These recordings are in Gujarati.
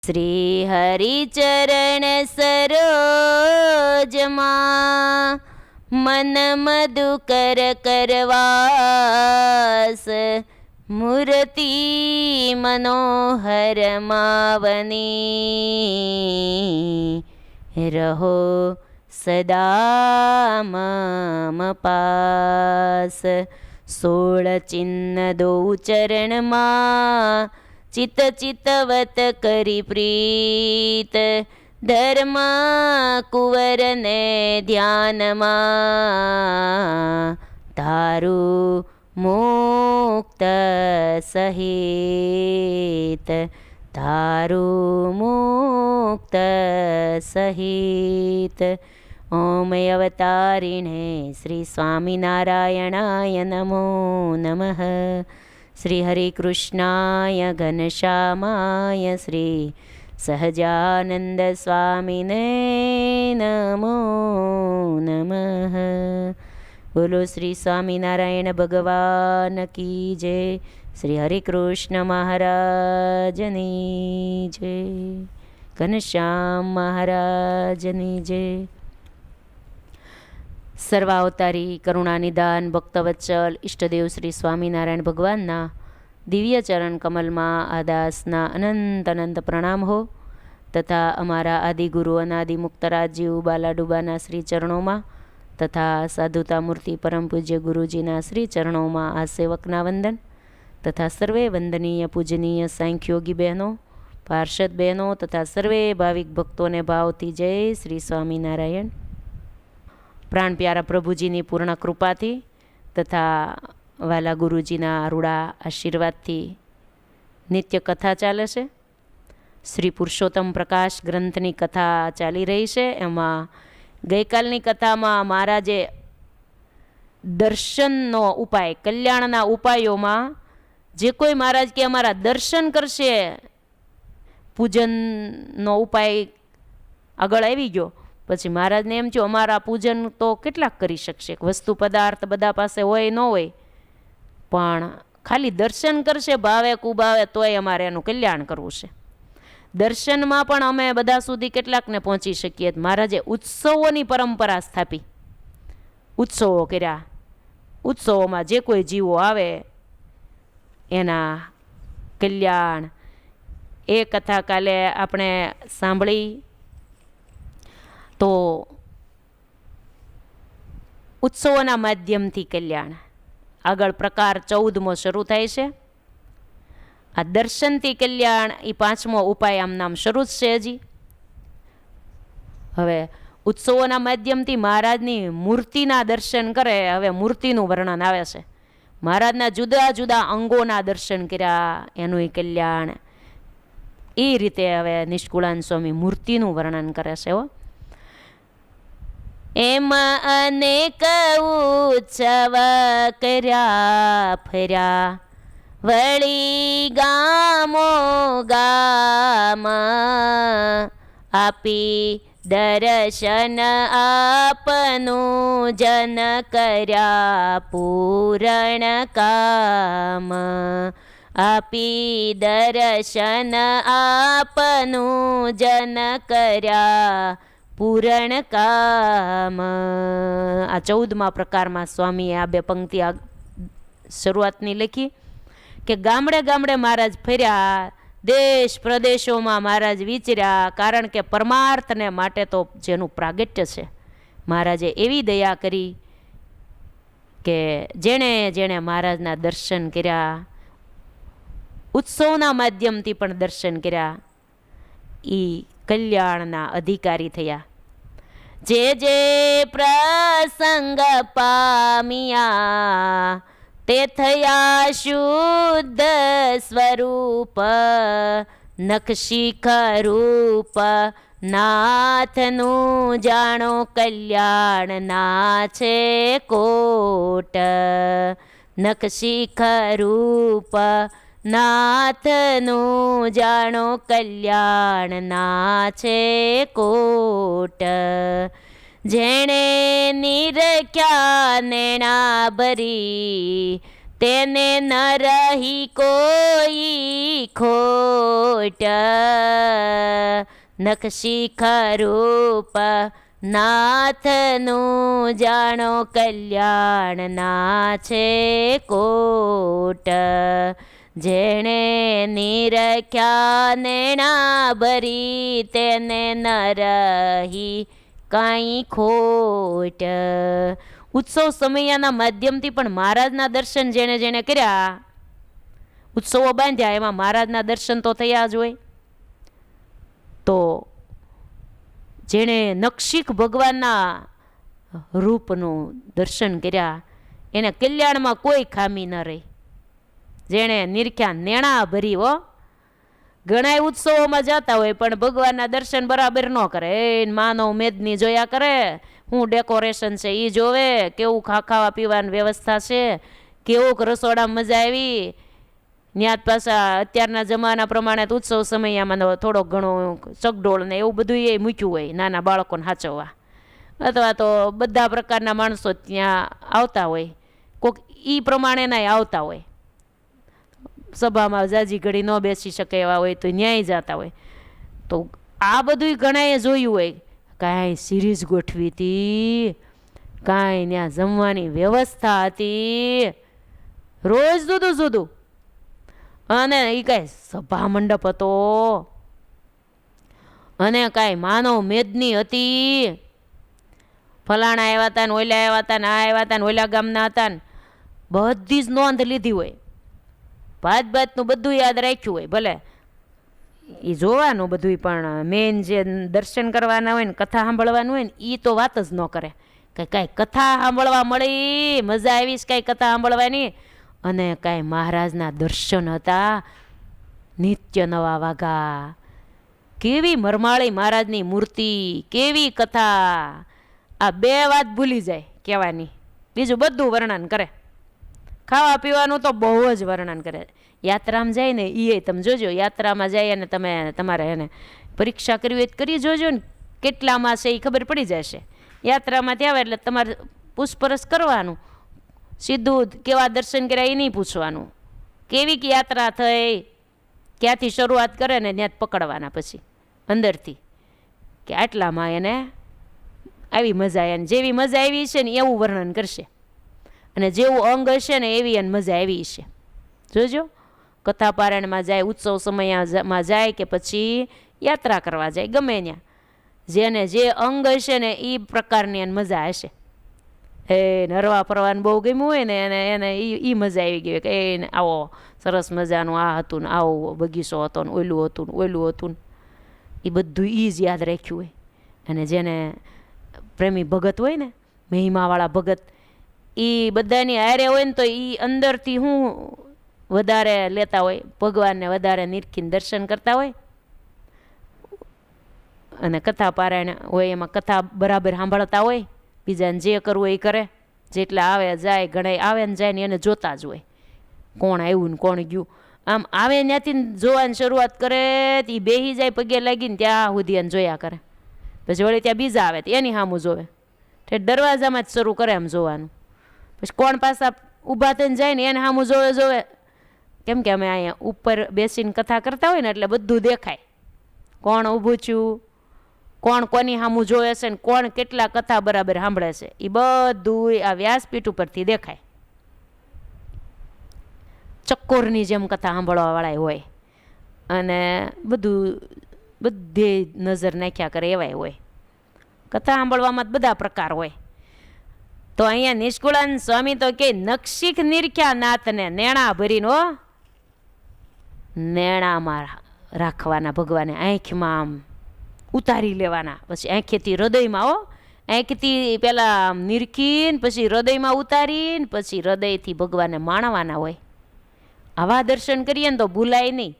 શ્રી હરિચરણ સરોજમાં મન મધુકર કરવાસ, મૂર્તિ મનોહર માવની, રહો સદા મમ પાસ. 16 ચિન્ન દો ચરણમાં, ચિત ચિતવત કરી પ્રીત, ધર્મ કુંવરને ધ્યાનમાં, તારું મુક્ત સહિત, તારું મુક્ત સહિત. ઓમ અવતારિણે શ્રી સ્વામિનારાયણાય નમો નમઃ. શ્રી હરિકૃષ્ણાય ઘનશ્યામાય શ્રી સહજાનંદ સ્વામિને નમો નમઃ. બોલો શ્રી સ્વામિનારાયણ ભગવાન કી જય. શ્રી હરિકૃષ્ણ મહારાજની જય. ઘનશ્યામ મહારાજની જય. સર્વાવતારી કરુણાનિદાન ભક્તવત્સલ ઈષ્ટદેવ શ્રી સ્વામિનારાયણ ભગવાનના દિવ્ય ચરણ કમલમાં આ દાસના અનંત અનંત પ્રણામ હો, તથા અમારા આદિગુરુ અનાદિ મુક્તરાજીવ બાલાડુબાના શ્રી ચરણોમાં, તથા સાધુતા મૂર્તિ પરમ પૂજ્ય ગુરુજીના શ્રી ચરણોમાં આ સેવકના વંદન, તથા સર્વે વંદનીય પૂજનીય સાંખ્યોગી બહેનો, પાર્ષદ બહેનો તથા સર્વે ભાવિક ભક્તોને ભાવથી જય શ્રી સ્વામિનારાયણ. પ્રાણ પ્યારા પ્રભુજીની પૂર્ણ કૃપાથી તથા વાલા ગુરુજીના રૂડા આશીર્વાદથી નિત્ય કથા ચાલે છે. શ્રી પુરુષોત્તમ પ્રકાશ ગ્રંથની કથા ચાલી રહી છે. એમાં ગઈકાલની કથામાં મહારાજે દર્શનનો ઉપાય, કલ્યાણના ઉપાયોમાં જે કોઈ મહારાજ કે અમારા દર્શન કરશે, પૂજનનો ઉપાય આગળ આવી ગયો. પછી મહારાજને એમ થયું અમારા પૂજન તો કેટલાક કરી શકશે, વસ્તુ પદાર્થ બધા પાસે હોય ન હોય, પણ ખાલી દર્શન કરશે ભાવે કુભાવે તોય અમારે એનું કલ્યાણ કરવું છે. દર્શનમાં પણ અમે બધા સુધી કેટલાકને પહોંચી શકીએ. મહારાજે ઉત્સવોની પરંપરા સ્થાપી, ઉત્સવો કર્યા. ઉત્સવોમાં જે કોઈ જીવો આવે એના કલ્યાણ, એ કથા કાલે આપણે સાંભળી. તો ઉત્સવોના માધ્યમથી કલ્યાણ. આગળ પ્રકાર 14મો શરૂ થાય છે. આ દર્શનથી કલ્યાણ એ 5મો ઉપાય આમ નામ શરૂ જ છે હજી. હવે ઉત્સવોના માધ્યમથી મહારાજની મૂર્તિના દર્શન કરે. હવે મૂર્તિનું વર્ણન આવે છે. મહારાજના જુદા જુદા અંગોના દર્શન કર્યા, એનું કલ્યાણ. એ રીતે હવે નિષ્કુળાન સ્વામી મૂર્તિનું વર્ણન કરે છે. એમ અનેક ઉત્સવ કર્યા ફર્યા, વળી ગામો ગામ, આપી દર્શન આપનું જન કર્યા પૂરણ કામ, આપી દર્શન આપનું જન કર્યા પૂરણ કામ. આ 14મા પ્રકારમાં સ્વામીએ આ 2 પંક્તિ શરૂઆતની લખી કે ગામડે ગામડે મહારાજ ફર્યા, દેશ પ્રદેશોમાં મહારાજ વિચર્યા. કારણ કે પરમાર્થને માટે તો જેનું પ્રાગટ્ય છે, મહારાજે એવી દયા કરી કે જેણે જેણે મહારાજના દર્શન કર્યા, ઉત્સવના માધ્યમથી પણ દર્શન કર્યા, એ કલ્યાણના અધિકારી થયા. જે જે પ્રસંગ પામ્યા, તે થયા શુદ્ધ સ્વરૂપ, નખશિખ રૂપ નાથનું જાણો કલ્યાણ ના છે કોટ. નખશિખ રૂપ નાથનું જાણો કલ્યાણ ના છે કોટ. જેણે નિરખ્યા નેણા ભરી, તેને ન રહી કોઈ ખોટ. કોટ નખશિખા રૂપ નાથનું જાણો કલ્યાણ ના છે કોટ જેણે નિરખ્યા નેણા ભરી તેને ન રહી કાંઈ ખોટ. ઉત્સવ સમયાના માધ્યમથી પણ મહારાજના દર્શન જેણે જેણે કર્યા, ઉત્સવો બાંધ્યા, એમાં મહારાજના દર્શન તો થયા જ હોય. તો જેણે નખશિખ ભગવાનના રૂપનું દર્શન કર્યા એને કલ્યાણમાં કોઈ ખામી ન રહી. જેણે નિરખ્યા નેણા ભરી, હો ઘણા ઉત્સવોમાં જતા હોય પણ ભગવાનના દર્શન બરાબર ન કરે, એ માનવ મેદની જોયા કરે, શું ડેકોરેશન છે એ જોવે, કેવું ખાવા પીવાની વ્યવસ્થા છે, કેવુંક રસોડામાં મજા આવી. ન્યાત પાછા અત્યારના જમાના પ્રમાણે ઉત્સવ સમયમાં થોડોક ઘણો ચગડોળ ને એવું બધું એ મૂક્યું હોય નાના બાળકોને સાચવવા, અથવા તો બધા પ્રકારના માણસો ત્યાં આવતા હોય, કોઈક એ પ્રમાણેના આવતા હોય. સભામાં જાજી ઘડી ન બેસી શકે એવા હોય તો ન્યાય જતા હોય. તો આ બધું ઘણાએ જોયું હોય, કાંઈ સિરીઝ ગોઠવી હતી, કાંઈ ત્યાં જમવાની વ્યવસ્થા હતી, રોજ જુદું જુદું. અને એ કાંઈ સભા મંડપ હતો, અને કાંઈ માનવ મેદની હતી. ફલાણા આવ્યા હતા ને ઓલા આવ્યા હતા ને આ આવ્યા હતા ને ઓલા ગામના હતા ને બધી જ નોંધ લીધી હોય, ભાતનું બધું યાદ રાખ્યું હોય. ભલે એ જોવાનું બધું, પણ મેન જે દર્શન કરવાના હોય ને કથા સાંભળવાનું હોય ને એ તો વાત જ ન કરે. કાંઈ કથા સાંભળવા મળી, મજા આવીશ કાંઈ કથા સાંભળવાની. અને કાંઈ મહારાજના દર્શન હતા, નિત્ય નવા વાગા, કેવી મરમાળી મહારાજની મૂર્તિ, કેવી કથા. આ બે વાત ભૂલી જાય કહેવાની, બીજું બધું વર્ણન કરે. ખાવા પીવાનું તો બહુ જ વર્ણન કરે. યાત્રામાં જાય ને એ તમે જોજો, યાત્રામાં જાય અને તમે તમારે એને પરીક્ષા કરવી હોય કરી જોજો ને કેટલામાં છે એ ખબર પડી જશે. યાત્રામાં ત્યાં આવે એટલે તમારે પૂછપરછ કરવાનું, સીધું કેવા દર્શન કર્યા એ નહીં પૂછવાનું, કેવી યાત્રા થઈ, ક્યાંથી શરૂઆત કરે ને ત્યાં પકડવાના પછી અંદરથી કે આટલામાં એને આવી મજા આવે. જેવી મજા આવી છે ને એવું વર્ણન કરશે, અને જેવું અંગ હશે ને એવી એને મજા આવી છે. જોજો, કથા પારાયણમાં જાય, ઉત્સવ સમયમાં જાય કે પછી યાત્રા કરવા જાય, ગમે ત્યાં જેને જે અંગ હશે ને એ પ્રકારની એને મજા હશે. એ નરવા ફરવાનું બહુ ગમ્યું હોય ને એને એ મજા આવી ગઈ કે એને આવો સરસ મજાનું આ હતું ને આવો બગીચો હતો ને ઓલું હતું ને ઓલું હતું ને એ બધું એ જ યાદ રાખ્યું હોય. અને જેને પ્રેમી ભગત હોય ને, મહિમાવાળા ભગત, એ બધાની હારે હોય ને તો એ અંદરથી શું વધારે લેતા હોય, ભગવાનને વધારે નિરખીને દર્શન કરતા હોય. અને કથા પારાયણ હોય એમાં કથા બરાબર સાંભળતા હોય, બીજાને જે કરવું એ કરે, જેટલા આવે જાય, ઘણા આવે ને જાય ને એને જોતા જ હોય કોણ આવ્યું ને કોણ ગયું. આમ આવે ત્યાંથી જોવાની શરૂઆત કરે, એ બેસી જાય પગે લાગીને ત્યાં સુધી એને જોયા કરે. પછી વળી ત્યાં બીજા આવે તો એની સામું જોવે, દરવાજામાં જ શરૂ કરે એમ જોવાનું. પછી કોણ પાછા ઊભા થઈને જાય ને એને સામું જોવે. કેમ કે અમે અહીંયા ઉપર બેસીને કથા કરતા હોય ને એટલે બધું દેખાય, કોણ ઊભું છું, કોણ કોની સામું જોવે છે ને કોણ કેટલા કથા બરાબર સાંભળે છે, એ બધું આ વ્યાસપીઠ ઉપરથી દેખાય. ચક્કોરની જેમ કથા સાંભળવાવાળા હોય, અને બધે નજર નાખ્યા કરે એવાય હોય. કથા સાંભળવામાં બધા પ્રકાર હોય. તો અહીંયા નિષ્કુળાનંદ સ્વામી તો કે નખશિખ નિરખ્યા નાથને નેણા ભરીને, હો નેણામાં રાખવાના ભગવાને, આંખમાં આમ ઉતારી લેવાના, પછી આંખેથી હૃદયમાં, હો આંખથી પેલા નિરખીને પછી હૃદયમાં ઉતારીને પછી હૃદયથી ભગવાનને માણવાના હોય. આવા દર્શન કરીએ ને તો ભૂલાય નહીં.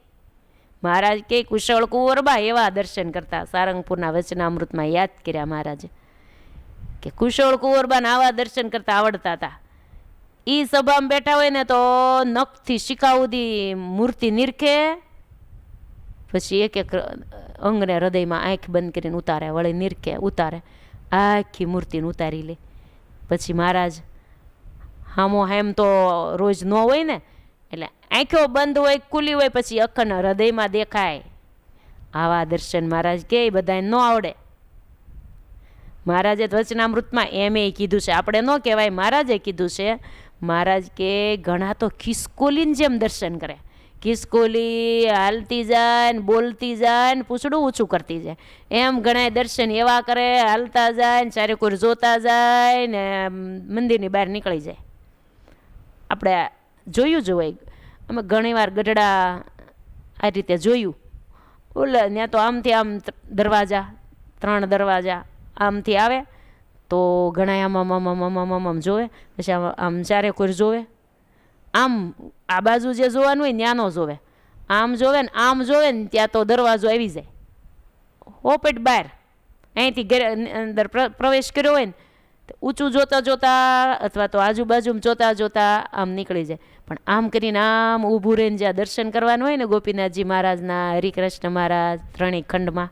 મહારાજ કે કુશળ કુંવરબા એવા દર્શન કરતા, સારંગપુરના વચનામૃતમાં યાદ કર્યા મહારાજે કે કુશળ કુંવરબાને આવા દર્શન કરતા આવડતા હતા. એ સભામાં બેઠા હોય ને તો નખથી શિખા સુધી મૂર્તિ નિરખે, પછી એક એક અંગને હૃદયમાં આંખ બંધ કરીને ઉતારે, વળી નિરખે ઉતારે, આખી મૂર્તિને ઉતારી લે. પછી મહારાજ હામો હેમ તો રોજ ન હોય ને, એટલે આંખો બંધ હોય ખુલ્લી હોય પછી અખંડ હૃદયમાં દેખાય આવા દર્શન મહારાજ કે બધાને ન આવડે. મહારાજે વચનામૃતમાં એમ એ કીધું છે, આપણે ન કહેવાય, મહારાજે કીધું છે. મહારાજ કે ઘણા તો ખિસકોલીની જેમ દર્શન કરે. ખિસકોલી હાલતી જાય ને બોલતી જાય ને પૂછડું ઊંચું કરતી જાય, એમ ઘણા દર્શન એવા કરે, હાલતા જાય ને ચારે કોઈ જોતા જાય ને મંદિરની બહાર નીકળી જાય. આપણે જોયું હોય, અમે ઘણીવાર ગઢડા આ રીતે જોયું. ઓલે ત્યાં તો આમથી આમ દરવાજા, 3 દરવાજા આમથી આવે તો ઘણા આમ જોવે, પછી આમ ચારે કોઈ જોવે. આમ આ બાજુ જે જોવાનું હોય ત્યાં ન જોવે, આમ જોવે ને આમ જોવે ને ત્યાં તો દરવાજો આવી જાય, હોપેટ બહાર. અહીંથી ઘરે અંદર પ્રવેશ કર્યો હોય ને ઊંચું જોતા જોતા અથવા તો આજુબાજુ જોતા જોતા આમ નીકળી જાય. પણ આમ કરીને આમ ઊભું રહીને જ્યાં દર્શન કરવાનું હોય ને ગોપીનાથજી મહારાજના, હરિકૃષ્ણ મહારાજ, 3 ખંડમાં,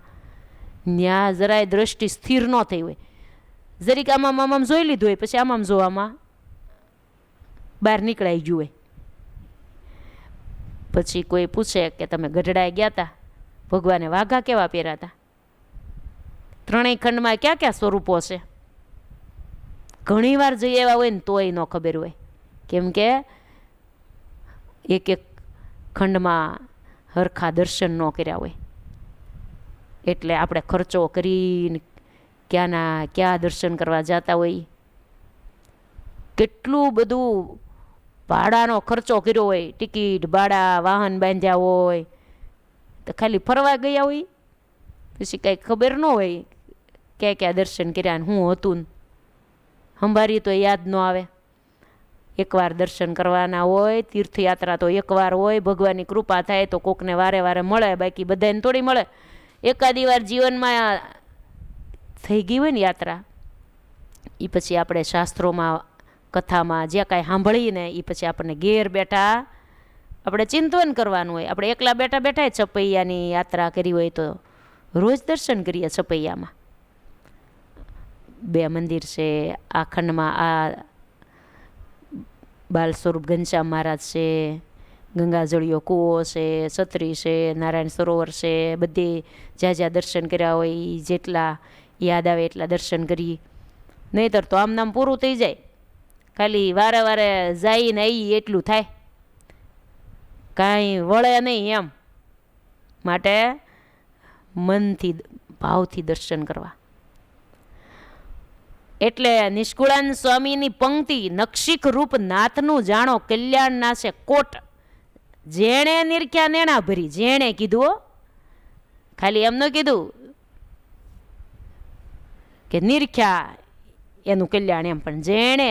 ત્યાં જરાય દ્રષ્ટિ સ્થિર ન થઈ હોય. જરીક આમ જોઈ લીધું હોય, પછી આમ જોવામાં બહાર નીકળાઈ ગયું હોય. પછી કોઈ પૂછે કે તમે ગઢડાએ ગયા હતા, ભગવાને વાઘા કેવા પહેર્યા હતા? 3 ખંડમાં ક્યાં ક્યાં સ્વરૂપો છે? ઘણી વાર જઈ એવા હોય ને તોય ન ખબર હોય, કેમ કે એક ખંડમાં હરખા દર્શન ન કર્યા હોય. એટલે આપણે ખર્ચો કરીને ક્યાંના ક્યાં દર્શન કરવા જતા હોય, કેટલું બધું ભાડાનો ખર્ચો કર્યો હોય, ટિકિટ ભાડા, વાહન બાંધ્યા હોય, તો ખાલી ફરવા ગયા હોય, પછી કંઈ ખબર ન હોય ક્યાં ક્યાં દર્શન કર્યા ને શું હતું ને સંભારી તો યાદ ન આવે. એકવાર દર્શન કરવાના હોય, તીર્થયાત્રા તો એકવાર હોય, ભગવાનની કૃપા થાય તો કોકને વારે વારે મળે, બાકી બધાને થોડી મળે. એકાદી વાર જીવનમાં થઈ ગઈ હોય ને યાત્રા, એ પછી આપણે શાસ્ત્રોમાં, કથામાં જે કાંઈ સાંભળીને એ પછી આપણને ઘેર બેઠા આપણે ચિંતન કરવાનું હોય. આપણે એકલા બેઠા બેઠા છપૈયાની યાત્રા કરી હોય તો રોજ દર્શન કરીએ. છપૈયામાં 2 મંદિર છે આ ખંડમાં, આ બાલ સ્વરૂપ ઘનશ્યામ મહારાજ છે, ગંગાજળિયો કૂવો છે, છત્રી છે, નારાયણ સરોવર છે. બધી જ્યાં જ્યાં દર્શન કર્યા હોય એ જેટલા યાદ આવે એટલા દર્શન કરીએ. નહીંતર તો આમ નામ પૂરું થઈ જાય, ખાલી વારે વારે જઈને આવી એટલું થાય, કાંઈ વળે નહીં એમ. માટે મનથી ભાવથી દર્શન કરવા. એટલે નિષ્કુળાન સ્વામીની પંક્તિ, નક્ષિક રૂપ નાથનું જાણો કલ્યાણ નાશે કોટ, જેણે નિરખ્યા નેણા ભરી. જેણે કીધું, ખાલી એમ ન કીધું કે નિરખ્યા એનું કલ્યાણ એમ, પણ જેણે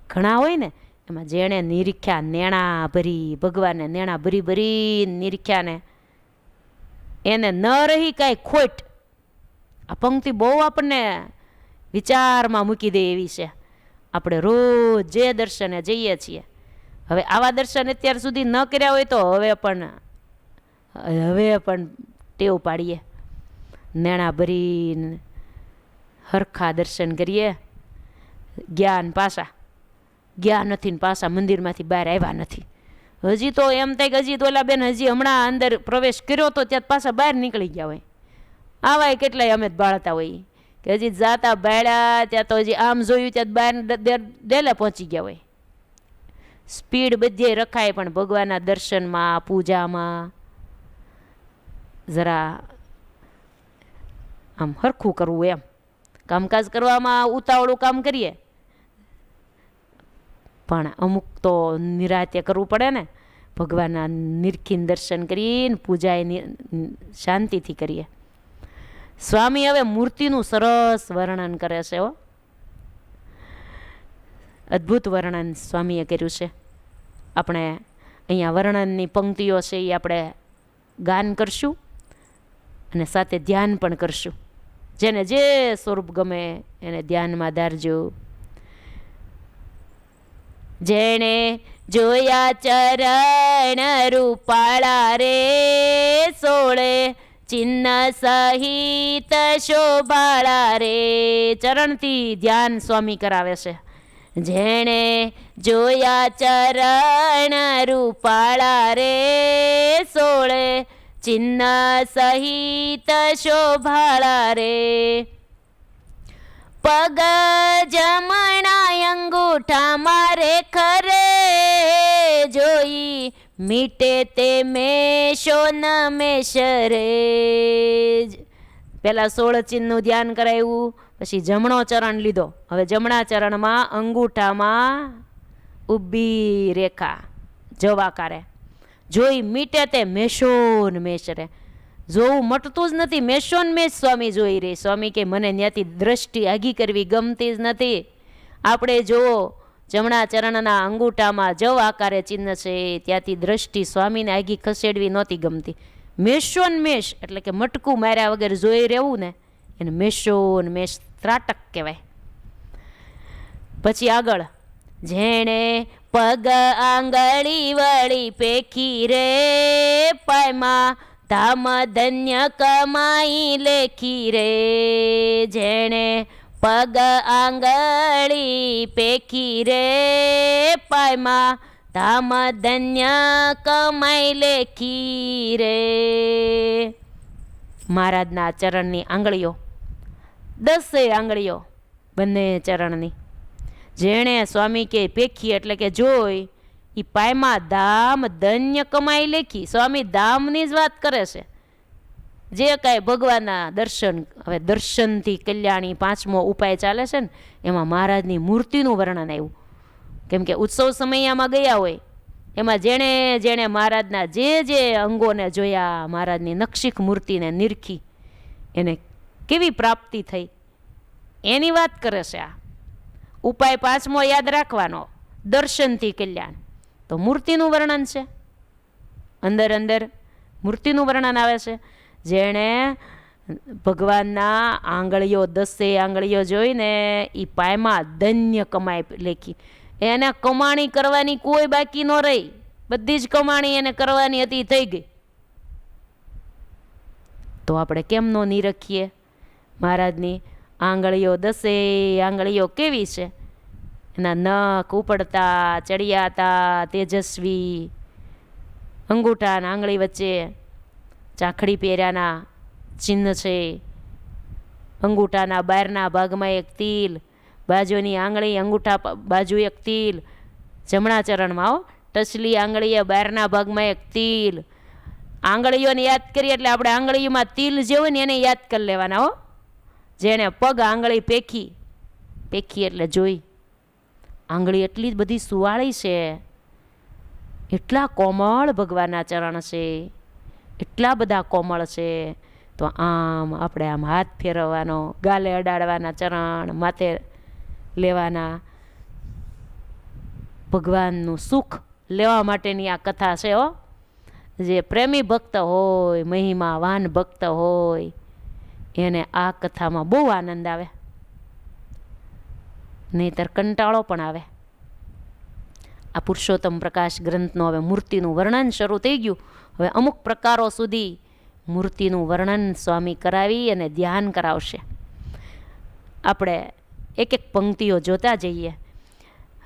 ઘણા હોય ને એમાં જેણે નિરખ્યા નેણા ભરી, ભગવાનને નેણા ભરી ભરી નિરખ્યા ને એને ન રહી કાંઈ ખોટ. આ પંક્તિ બહુ આપણને વિચારમાં મૂકી દે એવી છે. આપણે રોજ જે દર્શને જઈએ છીએ, હવે આવા દર્શન અત્યાર સુધી ન કર્યા હોય તો હવે પણ ટેવ પાડીએ, નેણા ભરી હરખા દર્શન કરીએ. જ્ઞાન પાછા ગયા નથી ને પાછા મંદિરમાંથી બહાર આવ્યા નથી. હજી તો એમ થાય કે હજી તો ઓલા બેન હજી હમણાં અંદર પ્રવેશ કર્યો તો ત્યાં પાછા બહાર નીકળી ગયા હોય. આવાય કેટલાય અમે જ બાળતા હોય કે હજી જાતા બાળ્યા ત્યાં તો હજી આમ જોયું ત્યાં બહાર ડેલા પહોંચી ગયા હોય. સ્પીડ બધે રખાય, પણ ભગવાનના દર્શનમાં, પૂજામાં જરા આમ હરખું કરવું. એમ કામકાજ કરવામાં ઉતાવળું કામ કરીએ, પણ અમુક તો નિરાતે કરવું પડે ને. ભગવાનના નિરખીને દર્શન કરીને પૂજા શાંતિથી કરીએ. સ્વામી હવે મૂર્તિનું સરસ વર્ણન કરે છે. અદ્ભુત વર્ણન સ્વામીએ કર્યું છે. આપણે અહીંયા વર્ણનની પંક્તિઓ છે એ આપણે ગાન કરશું અને સાથે ધ્યાન પણ કરશું. જેને જે સ્વરૂપ ગમે એને ધ્યાનમાં ધારજો. જેણે જોયા ચરણ રૂપાળા રે, 16 ચિહ્ન સહિત શોભાળા રે. ચરણથી ધ્યાન સ્વામી કરાવે છે. જેણે જોયા ચરણ રૂપાળા રે, 16 ચિહ્ન સહિત શોભાળા રે. પગ જમણા અંગૂઠા મારે ખરે જોઈ, મીટે તે મેશો ન મેશ રે. પહેલાં 16 ચિહ્નનું ધ્યાન કરાવ્યું, પછી જમણો ચરણ લીધો. હવે જમણા ચરણમાં અંગૂઠામાં ઊભી રેખા જવાકારે જોઈ, મીટે તે મેશોન મેશ રે. જોવું મટતું જ નથી, મેશોન મેશ સ્વામી જોઈ રહી. સ્વામી કે મને ત્યાંથી દ્રષ્ટિ આઘી કરવી ગમતી જ નથી. આપણે જુઓ જમણા ચરણના અંગૂઠામાં જવ આકારે ચિહ્ન છે, ત્યાંથી દ્રષ્ટિ સ્વામીને આઘી ખસેડવી નહોતી ગમતી. મેશોન મેશ એટલે કે મટકું માર્યા વગર જોઈ રહેવું ને, એને મેશોન મેશ ત્રાટક કહેવાય. પછી આગળ, જેણે પગ આંગળી વળી પેખી રે, પાયમાં ધામ ધન્ય કમાઈ લેખી રે. જેણે પગ આંગળી પેખી રે, પાયમાં ધામ ધન્ય કમાઈ લેખી રે. મહારાજના ચરણની આંગળીઓ 10 આંગળીઓ બંને ચરણની, જેણે સ્વામી કે પેખી એટલે કે જોઈ, એ પાયમાં ધામ ધન્ય કમાઈ લેખી. સ્વામી ધામની જ વાત કરે છે. જે કાંઈ ભગવાનના દર્શન, હવે દર્શનથી કલ્યાણી 5મો ઉપાય ચાલે છે ને, એમાં મહારાજની મૂર્તિનું વર્ણન આવ્યું. કેમ કે ઉત્સવ સમયમાં ગયા હોય, એમાં જેણે જેણે મહારાજના જે અંગોને જોયા, મહારાજની નક્ષિક મૂર્તિને નિરખી, એને કેવી પ્રાપ્તિ થઈ એની વાત કરે છે. આ ઉપાય 5મો યાદ રાખવાનો, દર્શનથી કલ્યાણ. તો મૂર્તિનું વર્ણન છે, અંદર અંદર મૂર્તિનું વર્ણન આવે છે. જેણે ભગવાનના આંગળીઓ 10 આંગળીઓ જોઈને એ પાયમાં ધન્ય કમાઈ લેખી. એને કમાણી કરવાની કોઈ બાકી ન રહી, બધી જ કમાણી એને કરવાની હતી, થઈ ગઈ. તો આપણે કેમ ન નિરખીએ? મહારાજની આંગળીઓ 10 આંગળીઓ કેવી છે, એના નખ ઉપડતા ચડિયાતા તેજસ્વી, અંગૂઠાના આંગળી વચ્ચે ચાખડી પહેર્યાના ચિહ્ન છે, અંગૂઠાના બહારના ભાગમાં એક તિલ, બાજુની આંગળી અંગૂઠા બાજુ એક તિલ, જમણા ચરણમાં ટચલી આંગળીએ બહારના ભાગમાં એક તિલ. આંગળીઓને યાદ કરીએ એટલે આપણે આંગળીઓમાં તિલ જે હોય ને એને યાદ કરી લેવાના હો. જેણે પગ આંગળી પેખી, પેખી એટલે જોઈ, આંગળી એટલી જ બધી સુવાળી છે, એટલા કોમળ ભગવાનના ચરણ છે, એટલા બધા કોમળ છે. તો આમ આપણે આમ હાથ ફેરવવાનો, ગાલે અડાડવાના, ચરણ માથે લેવાના, ભગવાનનું સુખ લેવા માટેની આ કથા છે હો. જે પ્રેમી ભક્ત હોય, મહિમાવાન ભક્ત હોય, એને આ કથામાં બહુ આનંદ આવે, નહીંતર કંટાળો પણ આવે. આ પુરુષોત્તમ પ્રકાશ ગ્રંથનો હવે મૂર્તિનું વર્ણન શરૂ થઈ ગયું. હવે અમુક પ્રકારો સુધી મૂર્તિનું વર્ણન સ્વામી કરાવી અને ધ્યાન કરાવશે. આપણે એક એક પંક્તિઓ જોતા જઈએ.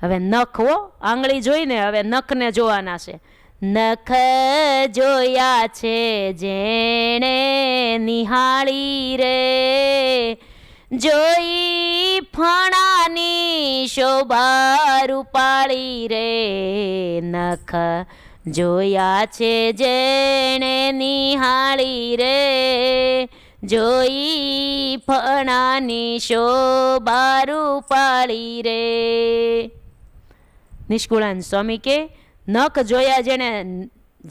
હવે નખ હો, આંગળી જોઈને હવે નખને જોવાના છે. નખ જોયા છે જેણે નિહાળી રે, જોઈ ફણાની શોભા રૂપાળી રે. નખ જોયા છે જેણે નિહાળી રે, જોઈ ફણાની શોભા રૂપાળી રે. નિષ્કુળાન સ્વામી કે નખ જોયા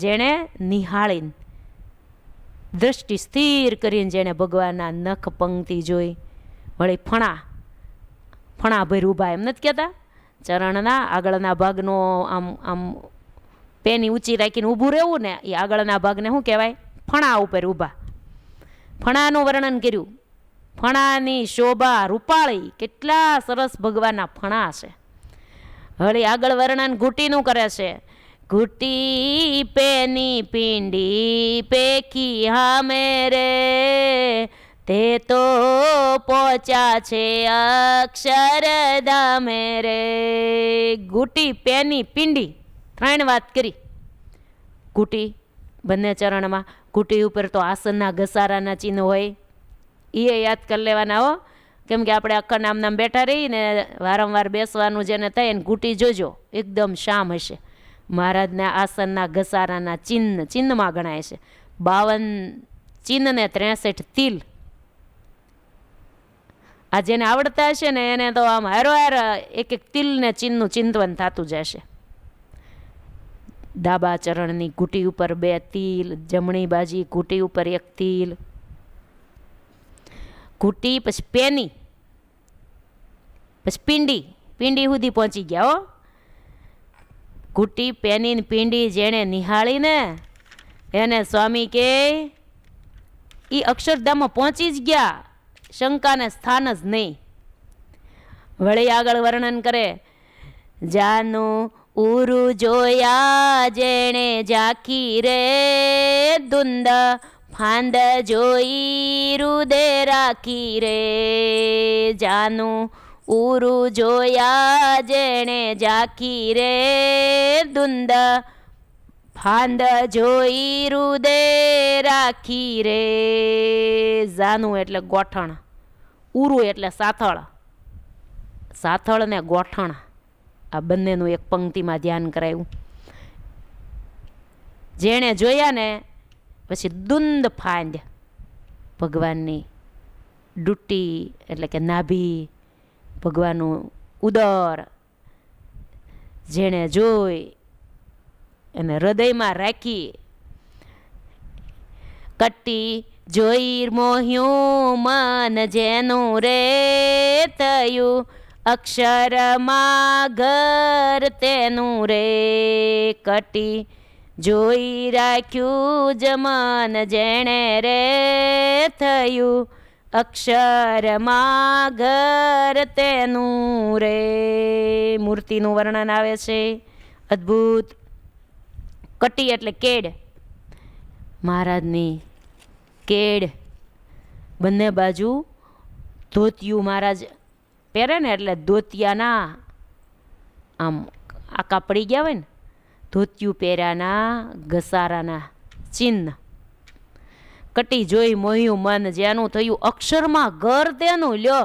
જેણે નિહાળીને, દ્રષ્ટિ સ્થિર કરીને જેણે ભગવાનના નખ પંક્તિ જોઈ, વળી ફણા ભર ઊભા, એમ નથી કહેતા? ચરણના આગળના ભાગનો આમ આમ પેની ઊંચી રાખીને ઊભું રહેવું ને, એ આગળના ભાગને શું કહેવાય? ફણા ઉપર ઊભા. ફણાનું વર્ણન કર્યું. ફણાની શોભા રૂપાળી, કેટલા સરસ ભગવાનના ફણા છે. વળી આગળ વર્ણન ઘૂંટીનું કરે છે. ઘૂંટી પેની પિંડી પેખી હામે રે, તે તો પહોંચ્યા છે અક્ષરધામે રે. ઘૂંટી પેની પિંડી 3 વાત કરી. ઘૂંટી બંને ચરણમાં. ઘૂંટી ઉપર તો આસનના ઘસારાના ચિહ્ન હોય, એ યાદ કરી લેવાના હો. કેમ કે આપણે આખા નામ બેઠા રહીને વારંવાર બેસવાનું જેને થાય એને ઘૂંટી જોજો એકદમ શામ હશે. મહારાજના આસનના ઘસારાના ચિહ્નમાં ગણાય છે. 52 ચિહ્ન ને 63 તિલ. આ જેને આવડતા હશે ને એને તો આમ હારો એક તિલ ને ચિહ્નનું ચિંતવન થતું જશે. ડાબા ચરણની ઘૂંટી ઉપર 2 તિલ, જમણી બાજી ઘૂંટી ઉપર 1 તિલ. ઘૂંટી પછી પેની, પછી પિંડી સુધી પહોંચી ગયા હો. ઘૂંટી, પેની ને પિંડી જેણે નિહાળીને એને સ્વામી કે એ અક્ષરધામમાં પહોંચી જ ગયા, શંકાને સ્થાન જ નહીં. વળી આગળ વર્ણન કરે, જાનું ઉરુ જોયા જેણે ઝાંખી રે ધુંદ, ફાંદ જોઈ રુદે રાખી રે. જાનું ઉરુ જોયા જેણે ઝાંખી રે ધુંદ, ફાંદ જોઈ રુદે રાખી રે. જાનું એટલે ગોઠણ, ઉરુ એટલે સાથળ. સાથળ ને ગોઠણ આ બંનેનું એક પંક્તિમાં ધ્યાન કરાયું. જેણે જોયા ને પછી દુંદ ફાંદ, ભગવાનની ડૂટી એટલે કે નાભી, ભગવાનનું ઉદર જેણે જોઈ એને હૃદયમાં રાખી. કટ્ટી જોઈ મોહ્યું મન જેનું રે થયું, અક્ષરમાં ઘર તેનું રે. કટી જોઈ રાખ્યું જ મન જેણે રે થયું, અક્ષરમાં ઘર તેનું રે. મૂર્તિનું વર્ણન આવે છે અદ્ભુત. કટી એટલે કેડ, મહારાજની કેડ. બંને બાજુ ધોતિયું મહારાજ પહેરે ને એટલે ધોતિયાના આમ આકા પડી ગયા હોય ને, ધોતિયું પહેર્યાના ઘસારાના ચિહ્ન. કટી જોઈ મોહ્યું મન જેનું થયું, અક્ષરમાં ઘર તેનું. લ્યો,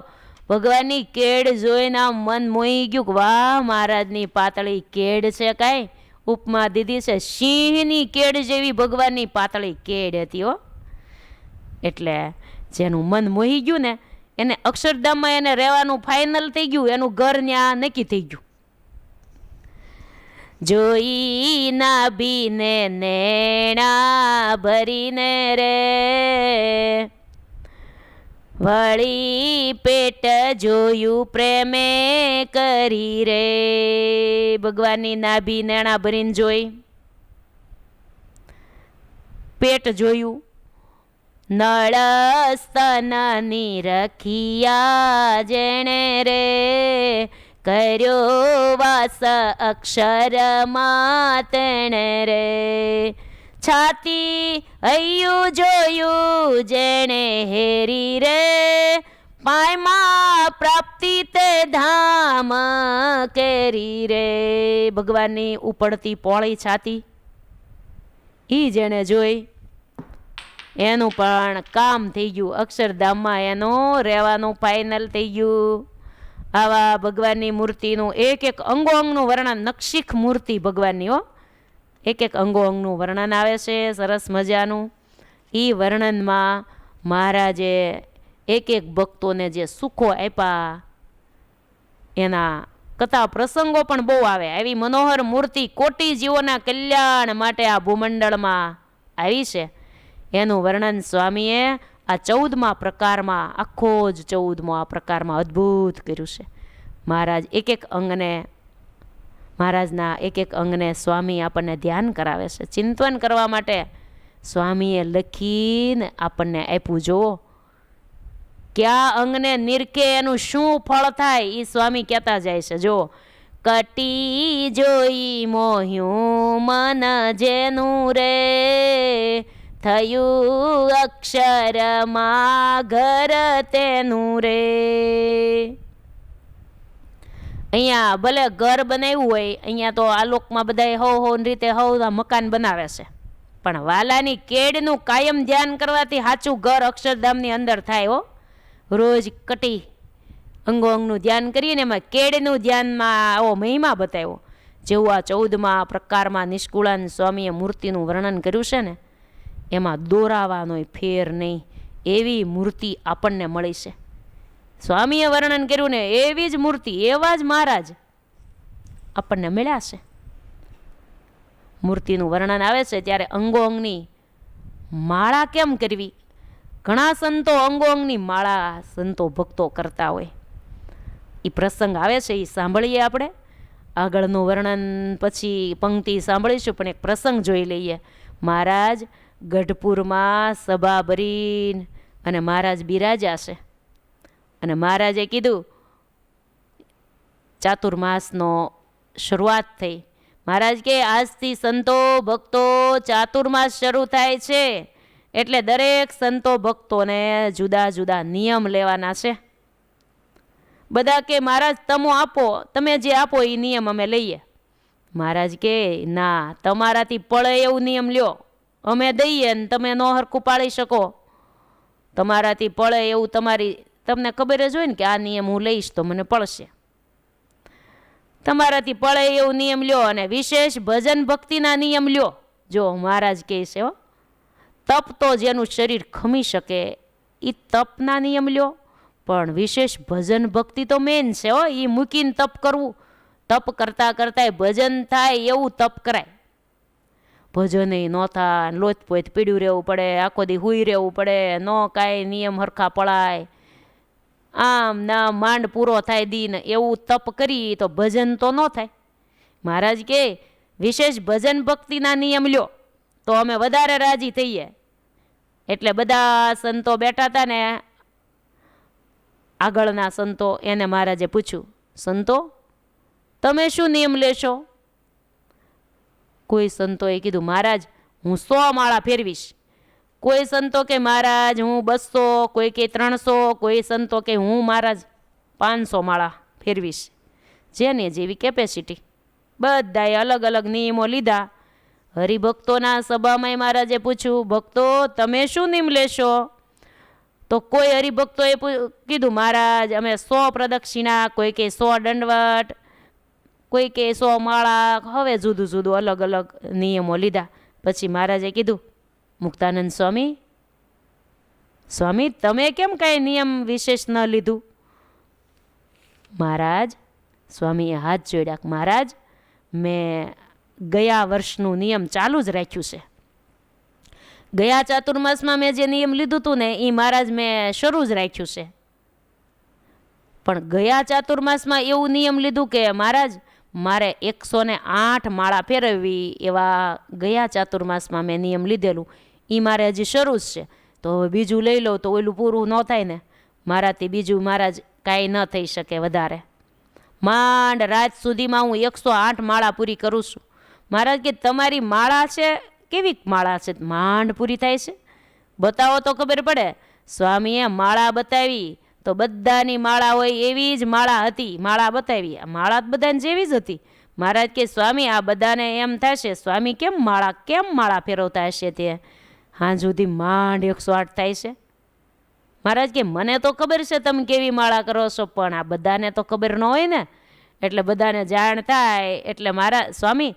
ભગવાનની કેડ જોઈને આમ મન મોહી ગયું કે વાહ, મહારાજની પાતળી કેડ છે. કાંઈ ઉપમા દીધી છે, સિંહની કેડ જેવી ભગવાનની પાતળી કેડ હતી હો. એટલે જેનું મન મોહી ગયું ને એને અક્ષરધામમાં એને રહેવાનું ફાઇનલ થઈ ગયું, એનું ઘર ત્યાં નક્કી થઈ ગયું. જોઈ નાભીને નેણા ભરીને રે, વળી પેટ જોયું પ્રેમે કરી રે. ભગવાનની નાભી નેણા ભરીને જોઈ, પેટ જોયું, નળ સ્તનની રખિયા જેણે રે કર્યો વાસ અક્ષરમાં તેણે રે. છાતી હૈયું જોયું જેણે હેરી રે, પાયમાં પ્રાપ્તિ તે ધામ કેરી રે. ભગવાનની ઉપડતી પોળી છાતી ઈ જેણે જોઈ એનું પણ કામ થઈ ગયું, અક્ષરધામમાં એનું રહેવાનું ફાઇનલ થઈ ગયું. આવા ભગવાનની મૂર્તિનું એક એક અંગો અંગનું વર્ણન, નક્ષીખ મૂર્તિ ભગવાનની હો, એક એક અંગો અંગનું વર્ણન આવે છે સરસ મજાનું. એ વર્ણનમાં મહારાજે એક એક ભક્તોને જે સુખો આપ્યા એના કથા પ્રસંગો પણ બહુ આવે. આવી મનોહર મૂર્તિ કોટી જીવોના કલ્યાણ માટે આ ભૂમંડળમાં આવી છે. એનું વર્ણન સ્વામીએ આ 14મા પ્રકારમાં, આખો જ 14મો આ પ્રકારમાં અદ્ભુત કર્યું છે. મહારાજ એક એક અંગને, મહારાજના એક એક અંગને સ્વામી આપણને ધ્યાન કરાવે છે, ચિંતન કરવા માટે સ્વામીએ લખીને આપણને આપ્યું. જુઓ, કયા અંગને નિરખે એનું શું ફળ થાય એ સ્વામી કહેતા જાય છે. જો, કટી જોઈ મોહ્યું મન જેનું રે થયું, અક્ષરમાં ઘર તેનું રે. અહીંયા ભલે ઘર બનાવ્યું હોય, અહીંયા તો આ લોકમાં બધા હવ રીતે હવ મકાન બનાવે છે. પણ વાલાની કેડનું કાયમ ધ્યાન કરવાથી સાચું ઘર અક્ષરધામની અંદર થાય હો. રોજ કટી અંગો અંગનું ધ્યાન કરીએ ને એમાં કેડનું ધ્યાનમાં આવો મહિમા બતાવ્યો. જેવું આ 14મા પ્રકારમાં નિષ્કુળાન સ્વામીએ મૂર્તિનું વર્ણન કર્યું છે ને, એમાં દોરાવાનો ફેર નહીં એવી મૂર્તિ આપણને મળી છે. સ્વામીએ વર્ણન કર્યું ને એવી જ મૂર્તિ, એવા જ મહારાજ આપણને મળ્યા છે. મૂર્તિનું વર્ણન આવે છે ત્યારે અંગો અંગની માળા કેમ કરવી? ઘણા સંતો અંગો અંગની માળા સંતો ભક્તો કરતા હોય. એ પ્રસંગ આવે છે, એ સાંભળીએ આપણે. આગળનું વર્ણન પછી પંક્તિ સાંભળીશું, પણ એક પ્રસંગ જોઈ લઈએ. મહારાજ ગઢપુરમાં સભા ભરીને અને મહારાજ બિરાજ્યા છે. અને મહારાજે કીધું, ચાતુર્માસનો શરૂઆત થઈ. મહારાજ કે આજથી સંતો ભક્તો ચાતુર્માસ શરૂ થાય છે, એટલે દરેક સંતો ભક્તોને જુદા જુદા નિયમ લેવાના છે. બધા કે મહારાજ તમે આપો, તમે જે આપો એ નિયમ અમે લઈએ. મહારાજ કે ના, તમારાથી પડે એવું નિયમ લ્યો, અમે દઈએ ને તમે નો હરખું પાળી શકો. તમારાથી પડે એવું તમને ખબર જ હોય ને કે આ નિયમ હું લઈશ તો મને પડશે. તમારાથી પડે એવું નિયમ લ્યો અને વિશેષ ભજન ભક્તિના નિયમ લ્યો. જો મહારાજ કહે છે હો, તપ તો જેનું શરીર ખમી શકે એ તપના નિયમ લ્યો, પણ વિશેષ ભજન ભક્તિ તો મેન છે હો. એ મૂકીને તપ કરવું, તપ કરતાં કરતાં ભજન થાય એવું તપ કરાય. ભજન ન થાય, લોચપોચ પીડ્યું રહેવું પડે, આખો દી હુઈ રહેવું પડે, ન કાંઈ નિયમ હરખા પડાય, આમ ના માંડ પૂરો થાય દીન એવું તપ કરી તો ભજન તો ન થાય. મહારાજ કે વિશેષ ભજન ભક્તિના નિયમ લ્યો તો અમે વધારે રાજી થઈએ. એટલે બધા સંતો બેઠા હતા ને, આગળના સંતો, એને મહારાજે પૂછ્યું, સંતો તમે શું નિયમ લેશો? કોઈ સંતોએ કીધું, મહારાજ હું 100 માળા ફેરવીશ. કોઈ સંતો કે મહારાજ હું 200, કોઈ કે 300, કોઈ સંતો કે હું મહારાજ 500 માળા ફેરવીશ. જેને જેવી કેપેસિટી. બધાએ અલગ અલગ નિયમો લીધા. હરિભક્તોના સભામાં મહારાજે પૂછ્યું, ભક્તો તમે શું નિયમ લેશો? તો કોઈ હરિભક્તોએ કીધું, મહારાજ અમે 100 પ્રદક્ષિણા, કોઈ કે 100 દંડવટ, કોઈ કે 100 માળા. હવે જુદું જુદું અલગ અલગ નિયમો લીધા. પછી મહારાજે કીધું, મુક્તાનંદ સ્વામી, સ્વામી તમે કેમ કાંઈ નિયમ વિશેષ ન લીધું? મહારાજ, સ્વામીએ હાથ જોડ્યા, મહારાજ મેં ગયા વર્ષનું નિયમ ચાલુ જ રાખ્યું છે. ગયા ચાતુર્માસમાં મેં જે નિયમ લીધું હતું ને એ મહારાજ મેં શરૂ જ રાખ્યું છે. પણ ગયા ચાતુર્માસમાં એવું નિયમ લીધું કે મહારાજ મારે 108 માળા ફેરવવી, એવા ગયા ચાતુર્માસમાં મેં નિયમ લીધેલું. એ મારે હજી શરૂ જ છે. તો હવે બીજું લઈ લઉં તો ઓલું પૂરું ન થાય ને. મારાથી બીજું મહારાજ કાંઈ ન થઈ શકે વધારે. માંડ રાત સુધીમાં હું 108 માળા પૂરી કરું છું. મહારાજ કે તમારી માળા છે કેવી માળા છે, માંડ પૂરી થાય છે? બતાવો તો ખબર પડે. સ્વામીએ માળા બતાવી તો બધાની માળા હોય એવી જ માળા હતી. માળા બતાવી, માળા બધાને જેવી જ હતી. મહારાજ કે સ્વામી આ બધાને એમ થશે, સ્વામી કેમ માળા ફેરવતા હશે? તે હા સુધી માંડ 108 થાય છે. મહારાજ કે મને તો ખબર છે તમે કેવી માળા કરો છો, પણ આ બધાને તો ખબર ન હોય ને, એટલે બધાને જાણ થાય. એટલે મારા સ્વામી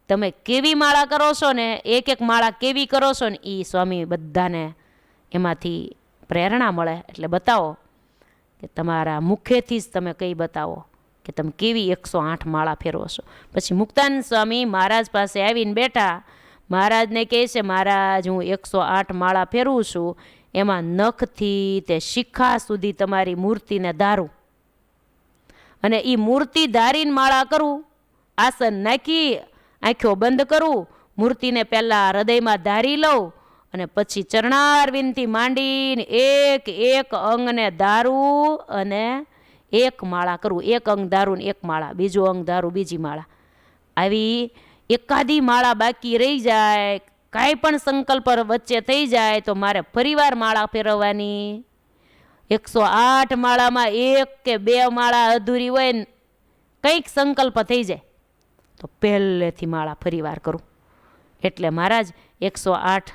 તમે કેવી માળા કરો છો ને, એક એક માળા કેવી કરો છો ને, એ સ્વામી બધાને એમાંથી પ્રેરણા મળે. એટલે બતાવો કે તમારા મુખેથી જ તમે કંઈ બતાવો કે તમે કેવી 108 માળા ફેરવો છો. પછી મુક્તાનંદ સ્વામી મહારાજ પાસે આવીને બેઠા. મહારાજને કહે છે, મહારાજ હું 108 માળા ફેરવું છું, એમાં નખથી તે શિખા સુધી તમારી મૂર્તિને ધારું, અને એ મૂર્તિ ધારીને માળા કરું. આસન નાખી આંખો બંધ કરું, મૂર્તિને પહેલાં હૃદયમાં ધારી લઉં, અને પછી ચરણારવિંદથી માંડીને એક એક અંગને ધારું અને એક માળા કરું. એક અંગ ધારું ને એક માળા, બીજું અંગ ધારું બીજી માળા. આવી એકાદી માળા બાકી રહી જાય, કાંઈ પણ સંકલ્પ વચ્ચે થઈ જાય તો મારે ફરીવાર માળા ફેરવવાની. 108 માળામાં 1 કે 2 માળા અધૂરી હોય ને કંઈક સંકલ્પ થઈ જાય તો પહેલેથી માળા ફરીવાર કરું. એટલે મહારાજ 108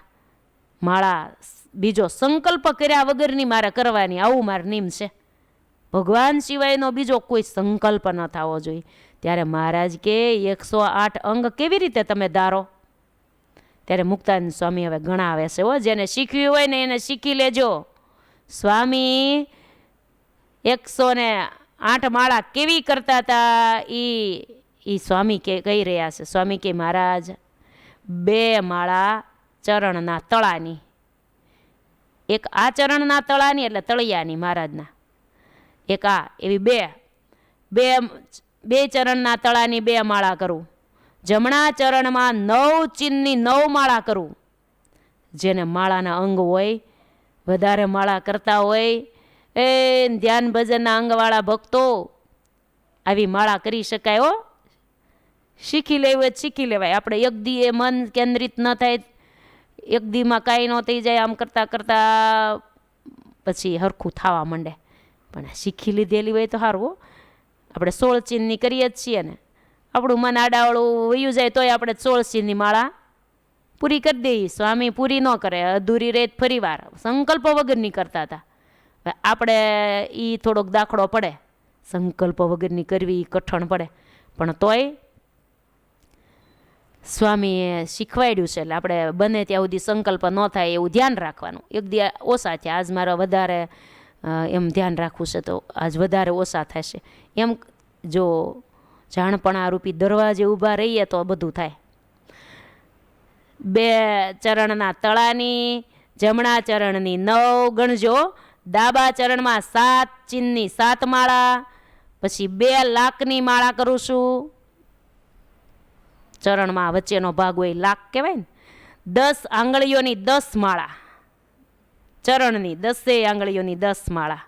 માળા બીજો સંકલ્પ કર્યા વગરની મારે કરવાની, આવું મારો નિયમ છે. ભગવાન સિવાયનો બીજો કોઈ સંકલ્પ ન થવો જોઈએ. ત્યારે મહારાજ કે 108 અંગ કેવી રીતે તમે ધારો? ત્યારે મુક્તાનંદ સ્વામી હવે ગણાવે છે, જેને શીખ્યું હોય ને એને શીખી લેજો. સ્વામી 108 માળા કેવી કરતા હતા એ સ્વામી કહી રહ્યા છે. સ્વામી કે મહારાજ 2 માળા ચરણના તળાની, એક આ ચરણના તળાની એટલે તળિયાની મહારાજના, એક આ, એવી બે ચરણના તળાની 2 માળા કરું. જમણા ચરણમાં 9 ચિહ્નની 9 માળા કરું. જેને માળાના અંગ હોય, વધારે માળા કરતા હોય, એ ધ્યાન ભજનના અંગવાળા ભક્તો આવી માળા કરી શકાય. શીખી લેવું હોય શીખી લેવાય. આપણે એક દી એ મન કેન્દ્રિત ન થાય, એક દીમાં કાંઈ ન થઈ જાય, આમ કરતાં કરતાં પછી હરખું થવા માંડે. પણ શીખી લીધેલી હોય તો સારું. આપણે 16 ચિહ્નની કરીએ જ છીએ ને, આપણું મન આડાવળું વયું જાય તોય આપણે 16 ચિહ્નની માળા પૂરી કરી દઈએ. સ્વામી પૂરી ન કરે, અધૂરી રેત ફરી વાર સંકલ્પ વગરની કરતા હતા. આપણે એ થોડોક દાખલો પડે, સંકલ્પ વગરની કરવી કઠણ પડે, પણ તોય સ્વામીએ શીખવાડ્યું છે. એટલે આપણે બને ત્યાં સુધી સંકલ્પ ન થાય એવું ધ્યાન રાખવાનું. એક દી ઓછા થયા, આજ મારે વધારે એમ ધ્યાન રાખવું છે તો આજ વધારે ઓછા થશે. એમ જો જાણપણા રૂપી દરવાજે ઊભા રહીએ તો બધું થાય. 2 ચરણના તળાની, જમણા ચરણની 9 ગણજો. ડાબા ચરણમાં 7 ચિહ્નની 7 માળા, પછી 2 લાખની માળા કરું છું. ચરણમાં વચ્ચેનો ભાગ હોય લાખ કહેવાય ને. 10 આંગળીઓની 10 માળા, ચરણની 10 આંગળીઓની 10 માળા.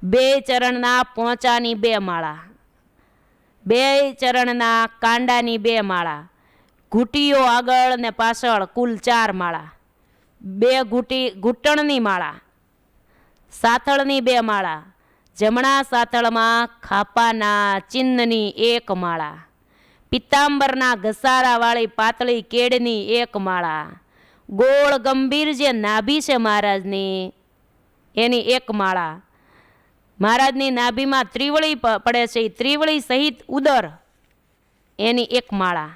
2 ચરણના પોંચાની 2 માળા, 2 ચરણના કાંડાની 2 માળા, ઘૂંટીઓ આગળ ને પાછળ કુલ 4 માળા, 2 ઘૂંટણની માળા, સાથળની 2 માળા, જમણા સાથળમાં ખાપાના ચિહ્નની 1 માળા, પિત્તાંબરના ઘસારાવાળી પાતળી કેળની 1 માળા, ગોળ ગંભીર જે નાભી છે મહારાજની એની 1 માળા. મહારાજની નાભીમાં ત્રિવળી પડે છે, એ ત્રિવળી સહિત ઉદર એની 1 માળા.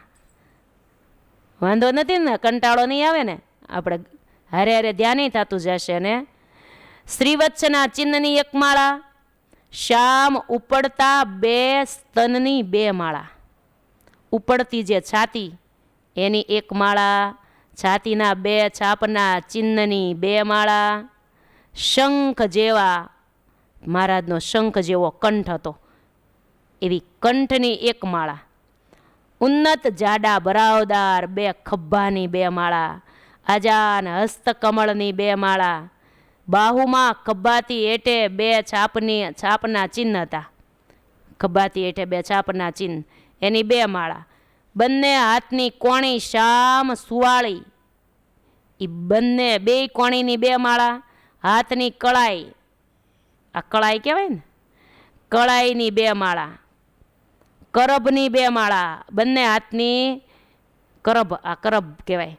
વાંધો નથી ને, કંટાળો નહીં આવે ને, આપણે હારે હારે ધ્યાન થતું જશે. ને શ્રીવત્સના ચિહ્નની 1 માળા, શામ ઉપડતા 2 સ્તનની 2 માળા, ઉપડતી જે છાતી એની 1 માળા, છાતીના 2 છાપના ચિહ્નની 2 માળા, શંખ જેવા મહારાજનો શંખ જેવો કંઠ હતો એવી કંઠની 1 માળા, ઉન્નત જાડા બરાવદાર 2 ખભ્ભાની 2 માળા, આજાન હસ્તકમળની 2 માળા, બાહુમાં ખભ્ભાથી હેઠે 2 છાપના ચિહ્ન હતા, ખભ્ભાથી હેઠે 2 છાપના ચિહ્ન એની 2 માળા, બંને હાથની કોણી શામ સુવાળી એ બંને 2 કોણીની 2 માળા, હાથની કળાઈ, આ કળાઈ કહેવાય ને, કળાઈની 2 માળા, કરભની 2 માળા, બંને હાથની કરભ, આ કરભ કહેવાય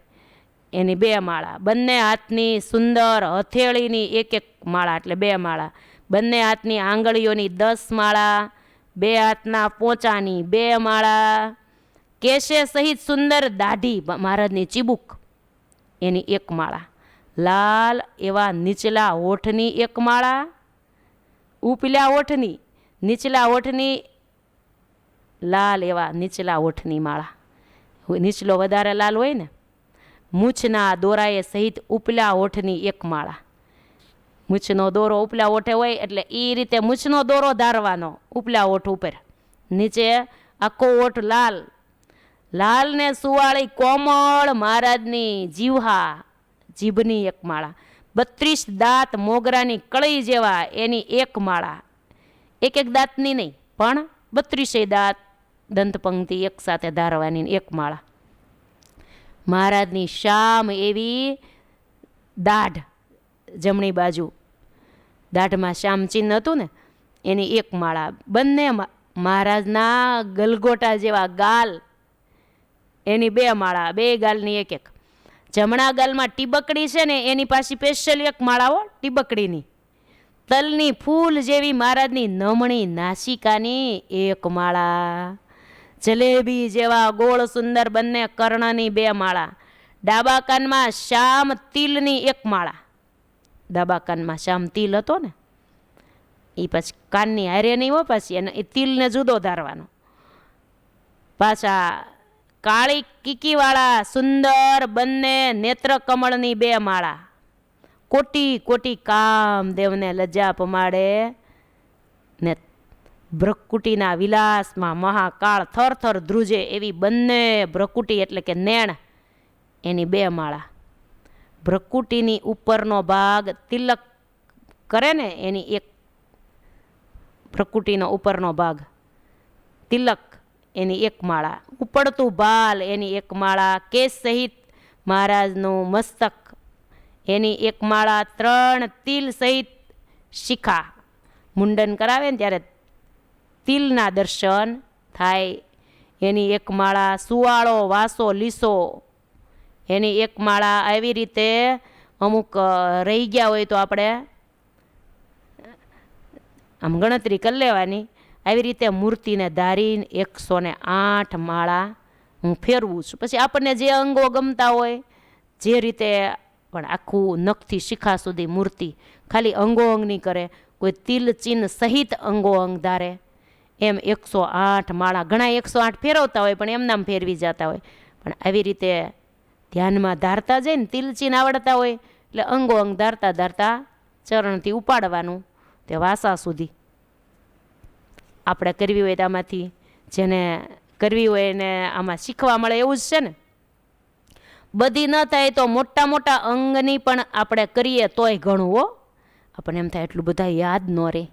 એની 2 માળા, બંને હાથની સુંદર હથેળીની 1 માળા એટલે 2 માળા, બંને હાથની આંગળીઓની 10 માળા, 2 હાથના પોંચાની 2 માળા, કેશે સહિત સુંદર દાઢી મહારાજની ચીબુક એની 1 માળા, લાલ એવા નીચલા હોઠની 1 માળા, ઉપલા હોઠની નીચલા હોઠની લાલ એવા નીચલા હોઠની માળા, નીચલો વધારે લાલ હોય ને, મૂછના દોરાએ સહિત ઉપલા હોઠની 1 માળા. મૂછનો દોરો ઉપલા હોઠે હોય એટલે એ રીતે મૂછનો દોરો ધારવાનો ઉપલા હોઠ ઉપર, નીચે આખો હોઠ લાલ, લાલ ને સુવાળી કોમળ મહારાજની જીવહા, જીભની 1 માળા, 32 દાંત મોગરાની કળી જેવા એની 1 માળા, એક દાંતની નહીં પણ 32 દાંત દંતપંક્તિ એક સાથે ધારવાની 1 માળા. મહારાજની શામ એવી દાઢ, જમણી બાજુ દાઢમાં શ્યામ ચિહ્ન હતું ને એની 1 માળા, બંને મહારાજના ગલગોટા જેવા ગાલ એની 2 માળા, 2 ગાલની એક એક. જમણા ગાલમાં ટીબકડી છે ને એની પાછી સ્પેશિયલ એક માળા હો ટીબકડીની. તલની ફૂલ જેવી મહારાજની નમણી નાસિકાની એક માળા. જલેબી જેવા ગોળ સુંદર બંને કર્ણની 2 માળા. ડાબા કાનમાં શ્યામ તિલની એક માળા. ડાબા કાનમાં શ્યામ તિલ હતો ને એ પછી કાનની હારે નહીં હો પાછી, અને એ તિલને જુદો ધારવાનો. પાછા કાળી કીકીવાળા સુંદર બંને નેત્ર કમળની 2 માળા. કોટી કોટી કામદેવને લજ્જા પમાડે ને ભ્રકુટીના વિલાસમાં મહાકાળ થરથર ધ્રુજે એવી બંને ભ્રકુટી એટલે કે નેણ એની 2 માળા. ભ્રકુટીની ઉપરનો ભાગ તિલક કરે ને એની એક, ભ્રકુટીનો ઉપરનો ભાગ તિલક એની 1 માળા. ઉપડતું બાલ એની 1 માળા. કેસ સહિત મહારાજનું મસ્તક એની 1 માળા. 3 તિલ સહિત શિખા. મુંડન કરાવે ને ત્યારે તિલના દર્શન થાય એની 1 માળા. સુવાળો વાસો લીસો એની 1 માળા. આવી રીતે અમુક રહી ગયા હોય તો આપણે આમ ગણતરી કરી લેવાની. આવી રીતે મૂર્તિને ધારીને 108 માળા હું ફેરવું છું. પછી આપણને જે અંગો ગમતા હોય જે રીતે, પણ આખું નખથી શિખા સુધી મૂર્તિ ખાલી અંગો અંગ નહીં કરે, કોઈ તિલ ચિહ્ન સહિત અંગો અંગ ધારે એમ 108 માળા. ઘણા 108 ફેરવતા હોય પણ એમનામ ફેરવી જતા હોય, પણ આવી રીતે ધ્યાનમાં ધારતા જાય ને, તિલ ચિહ્ન આવડતા હોય એટલે અંગો અંગ ધારતા ધારતા ચરણથી ઉપાડવાનું તે વાસા સુધી. આપણે કરવી હોય તો આમાંથી જેને કરવી હોય એને આમાં શીખવા મળે એવું જ છે ને. બધી ન થાય તો મોટા મોટા અંગની પણ આપણે કરીએ તોય ઘણું હો. આપણને એમ થાય એટલું બધા યાદ ન રહે.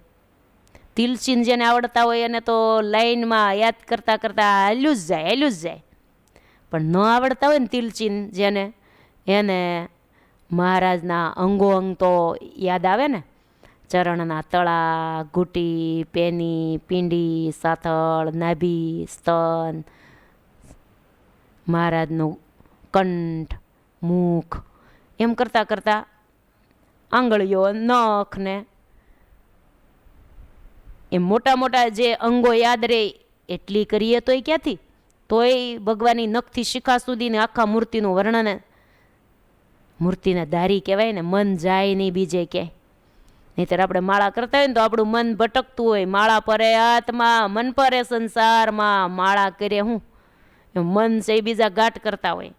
તિલચિહ્ન જેને આવડતા હોય એને તો લાઈનમાં યાદ કરતાં કરતાં હાલ્યું જ જાય. પણ ન આવડતા હોય ને તિલચિહ્ન જેને, એને મહારાજના અંગો અંગ તો યાદ આવે ને. ચરણના તળા, ઘૂંટી, પેની, પિંડી, સાથળ, નાભી, સ્તન, મહારાજનું કંઠ, મુખ, એમ કરતાં કરતાં આંગળીઓ, નખ ને એમ મોટા મોટા જે અંગો યાદ રહે એટલી કરીએ તોય ક્યાંથી. તોય ભગવાનની નખથી શિખા સુધીને આખા મૂર્તિનું વર્ણન, મૂર્તિને ધારી કહેવાય ને. મન જાય નહીં બીજે ક્યાંય. નહીંતર આપણે માળા કરતા હોય ને તો આપણું મન ભટકતું હોય. માળા પરે આત્મા, મન પરે સંસારમાં. માળા કરે હું મન છે એ બીજા ગાંઠ કરતા હોય,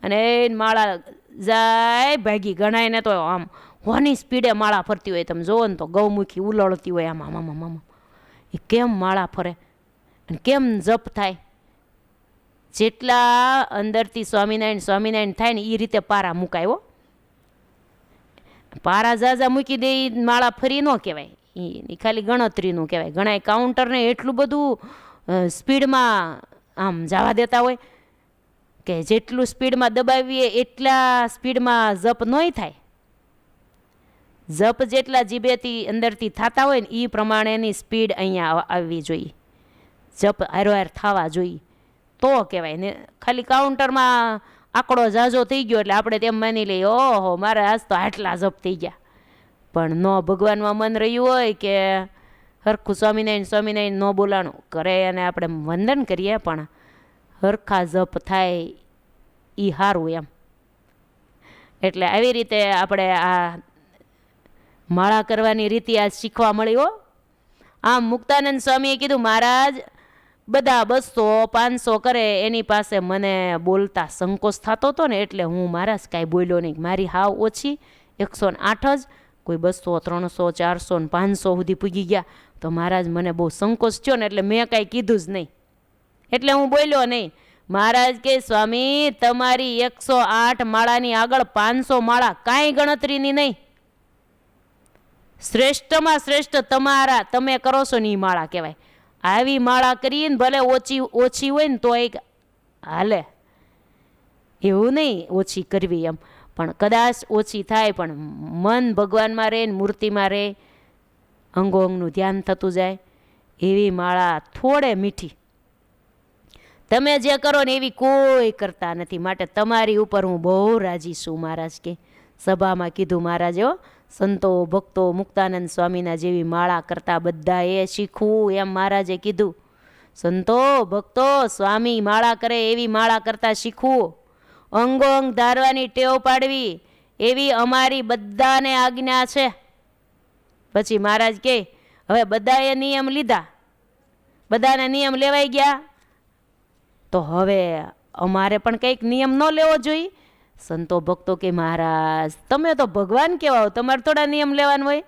અને માળા જાય ભાગી. ગણાયને તો આમ હોની સ્પીડે માળા ફરતી હોય. તમે જોવો ને તો ગૌમુખી ઉલળતી હોય આમાં આમાં. એ કેમ માળા ફરે અને કેમ જપ થાય? જેટલા અંદરથી સ્વામિનારાયણ થાય ને એ રીતે પારા મુકાયો. પારા ઝાઝા મૂકી દે માળા ફરી ન કહેવાય, એ ખાલી ગણતરીનું કહેવાય. ઘણા કાઉન્ટરને એટલું બધું સ્પીડમાં આમ જવા દેતા હોય કે જેટલું સ્પીડમાં દબાવીએ એટલા સ્પીડમાં જપ નોય થાય. જપ જેટલા જીભેથી અંદરથી થતા હોય ને એ પ્રમાણેની સ્પીડ અહીંયા આવવી જોઈએ. જપ હારોહાર થવા જોઈએ તો કહેવાય ને. ખાલી કાઉન્ટરમાં આંકડો ઝાઝો થઈ ગયો એટલે આપણે તેમ માની લઈએ ઓહો મારે આજ તો આટલા જપ થઈ ગયા. પણ ન ભગવાનમાં મન રહ્યું હોય કે હરખું સ્વામિનારાયણ ન બોલાણું કરે અને આપણે વંદન કરીએ પણ હરખા જપ થાય એ સારું એમ. એટલે આવી રીતે આપણે આ માળા કરવાની રીતિ આજ શીખવા મળી હો. આમ મુક્તાનંદ સ્વામીએ કીધું મહારાજ બધા 200 500 કરે એની પાસે મને બોલતા સંકોચ થતો હતો ને એટલે હું મહારાજ કાંઈ બોલ્યો નહીં. મારી હાવ ઓછી 108 જ, કોઈ 200 300 400 ને 500 સુધી પૂગી ગયા તો મહારાજ મને બહુ સંકોચ થયો ને એટલે મેં કાંઈ કીધું જ નહીં, એટલે હું બોલ્યો નહીં. મહારાજ કે સ્વામી તમારી 108 માળાની આગળ 500 માળા કાંઈ ગણતરીની નહીં. શ્રેષ્ઠમાં શ્રેષ્ઠ તમારા તમે કરો છો ને એ માળા કહેવાય. આવી માળા કરીને ભલે ઓછી હોય ને તો એક હાલે, એવું નહીં ઓછી કરવી એમ, પણ કદાચ ઓછી થાય પણ મન ભગવાનમાં રહે ને મૂર્તિમાં રહે, અંગો અંગનું ધ્યાન થતું જાય એવી માળા થોડે મીઠી તમે જે કરો ને એવી કોઈ કરતા નથી, માટે તમારી ઉપર હું બહુ રાજી છું મહારાજ કે. સભામાં કીધું મહારાજે, સંતો ભક્તો મુક્તાનંદ સ્વામીના જેવી માળા કરતા બધાએ શીખવું એમ મહારાજે કીધું. સંતો ભક્તો સ્વામી માળા કરે એવી માળા કરતા શીખવું, અંગો અંગ ધારવાની ટેવ પાડવી એવી અમારી બધાને આજ્ઞા છે. પછી મહારાજ કહે હવે બધાએ નિયમ લીધા, બધાને નિયમ લેવાઈ ગયા, તો હવે અમારે પણ કંઈક નિયમ ન લેવો જોઈએ. સંતો ભક્તો કે મહારાજ તમે તો ભગવાન કેવા હો, તમારે થોડા નિયમ લેવાનું હોય.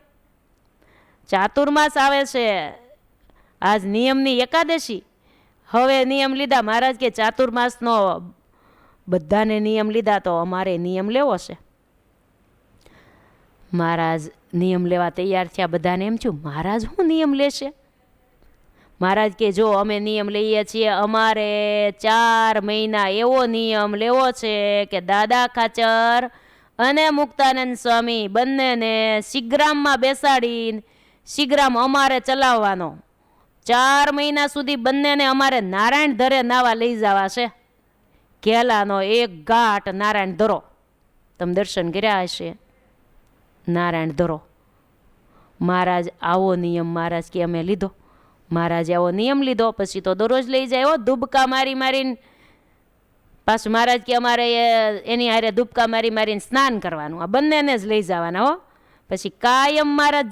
ચાતુર્માસ આવે છે, આજ નિયમની એકાદશી, હવે નિયમ લીધા. મહારાજ કે ચાતુર્માસનો બધાને નિયમ લીધા, તો અમારે નિયમ લેવો છે. મહારાજ નિયમ લેવા તૈયાર થયા. બધાને એમ થયું મહારાજ શું નિયમ લેશે. મહારાજ કે જો અમે નિયમ લઈએ છીએ, અમારે 4 મહિના એવો નિયમ લેવો છે કે દાદા ખાચર અને મુક્તાનંદ સ્વામી બંનેને શિગ્રામમાં બેસાડીને શિગ્રામ અમારે ચલાવવાનો. 4 મહિના સુધી બંનેને અમારે નારાયણ ધરે નાવા લઈ જવા છે. ઘેલાનો એક ઘાટ નારાયણ ધરો, તમે દર્શન કર્યા હશે, નારાયણ ધરો. મહારાજ આવો નિયમ મહારાજ કે અમે લીધો. મહારાજે આવો નિયમ લીધો. પછી તો દરરોજ લઈ જાય હો, ધુબકા મારી મારીને. પાછું મહારાજ કે અમારે એની હારે ધુબકા મારી મારીને સ્નાન કરવાનું, આ બંનેને જ લઈ જવાના હો. પછી કાયમ મહારાજ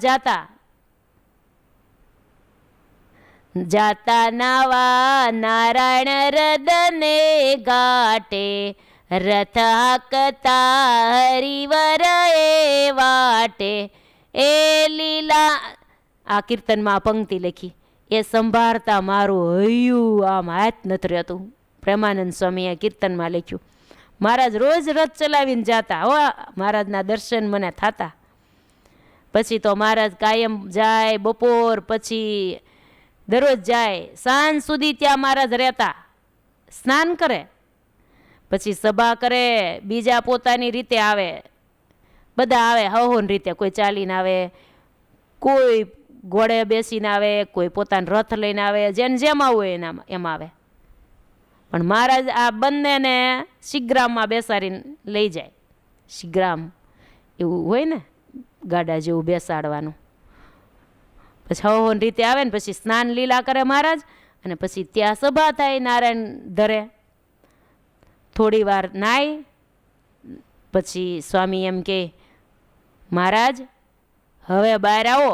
જાતા નાવા નારાયણ રદને ઘાટે, રથ હાકતા હરિવર એ વાટે. એ લીલા, આ કીર્તનમાં આ પંક્તિ લખી, એ સંભાળતા મારું હૈયું આમ હાથ નથી રહેતું. પ્રેમાનંદ સ્વામીએ કીર્તનમાં લખ્યું. મહારાજ રોજ રથ ચલાવીને જાતા હો, મહારાજના દર્શન મને થતા. પછી તો મહારાજ કાયમ જાય, બપોર પછી દરરોજ જાય, સાંજ સુધી ત્યાં મહારાજ રહેતા, સ્નાન કરે, પછી સભા કરે, બીજા પોતાની રીતે આવે, બધા આવે હવોની રીતે. કોઈ ચાલીને આવે, કોઈ ઘોડે બેસીને આવે, કોઈ પોતાનો રથ લઈને આવે, જેને જેમ આવું હોય એમ આવે. પણ મહારાજ આ બંનેને શિગ્રામમાં બેસાડીને લઈ જાય. શિગ્રામ એવું હોય ને, ગાડા જેવું બેસાડવાનું. પછી હવોની રીતે આવે ને પછી સ્નાન લીલા કરે મહારાજ, અને પછી ત્યાં સભા થાય નારાયણ ધરે. થોડી વાર નાય, પછી સ્વામી એમ કે મહારાજ હવે બહાર આવો.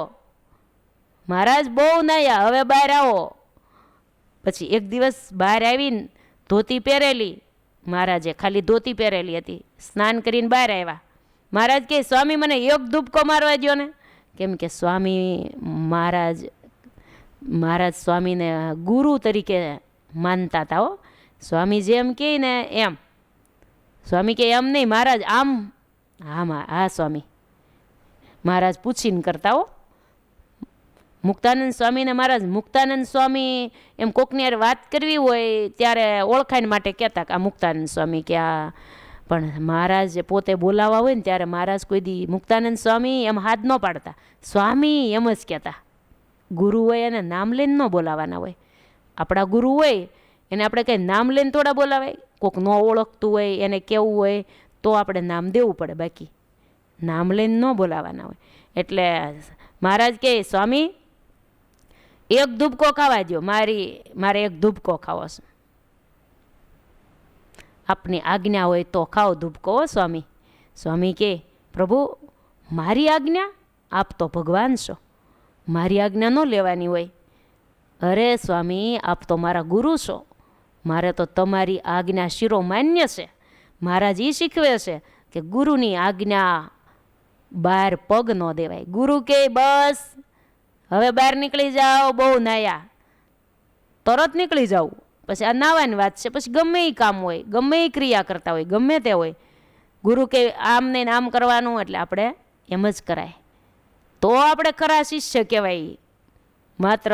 મહારાજ બહુ નાયા, હવે બહાર આવો. પછી એક દિવસ બહાર આવીને ધોતી પહેરેલી, મહારાજે ખાલી ધોતી પહેરેલી હતી, સ્નાન કરીને બહાર આવ્યા. મહારાજ કે સ્વામી મને એક ધૂપકો મારવા દ્યો ને. કેમ કે સ્વામી મહારાજ સ્વામીને ગુરુ તરીકે માનતા હતા હો. સ્વામી જેમ કહે ને એમ. સ્વામી કે એમ નહીં મહારાજ, આમ. હા સ્વામી. મહારાજ પૂછીને કરતા હો. મુક્તાનંદ સ્વામીને મહારાજ, મુક્તાનંદ સ્વામી એમ કોકની યાર વાત કરવી હોય ત્યારે ઓળખાણ માટે કહેતા કે આ મુક્તાનંદ સ્વામી કે આ. પણ મહારાજ પોતે બોલાવવા હોય ને ત્યારે મહારાજ કોઈ દી મુક્તાનંદ સ્વામી એમ હાથ ન પાડતા, સ્વામી એમ જ કહેતા. ગુરુ હોય એને નામ લઈને ન બોલાવાના હોય. આપણા ગુરુ હોય એને આપણે કંઈ નામ લઈને થોડા બોલાવાય. કોક ન ઓળખતું હોય એને કેવું હોય તો આપણે નામ દેવું પડે, બાકી નામ લઈને ન બોલાવાના હોય. એટલે મહારાજ કહે સ્વામી એક ધૂપકો ખાવા દો, મારે એક ધૂપકો ખાવો છે. આપની આજ્ઞા હોય તો ખાઓ ધૂપકો હો સ્વામી. સ્વામી કે પ્રભુ મારી આજ્ઞા, આપ તો ભગવાન છો, મારી આજ્ઞા ન લેવાની હોય. અરે સ્વામી આપ તો મારા ગુરુ છો, મારે તો તમારી આજ્ઞા શિરોમાન્ય છે. મહારાજ એ શીખવે છે કે ગુરુની આજ્ઞા બહાર પગ ન દેવાય. ગુરુ કે બસ હવે બહાર નીકળી જાઓ, બહુ નાયા, તરત નીકળી જાવ. પછી આ નાવાની વાત છે, પછી ગમે એ કામ હોય, ગમે એ ક્રિયા કરતા હોય, ગમે તે હોય, ગુરુ કે આમ ને આમ કરવાનું, એટલે આપણે એમ જ કરાય તો આપણે ખરા શિષ્ય કહેવાય. માત્ર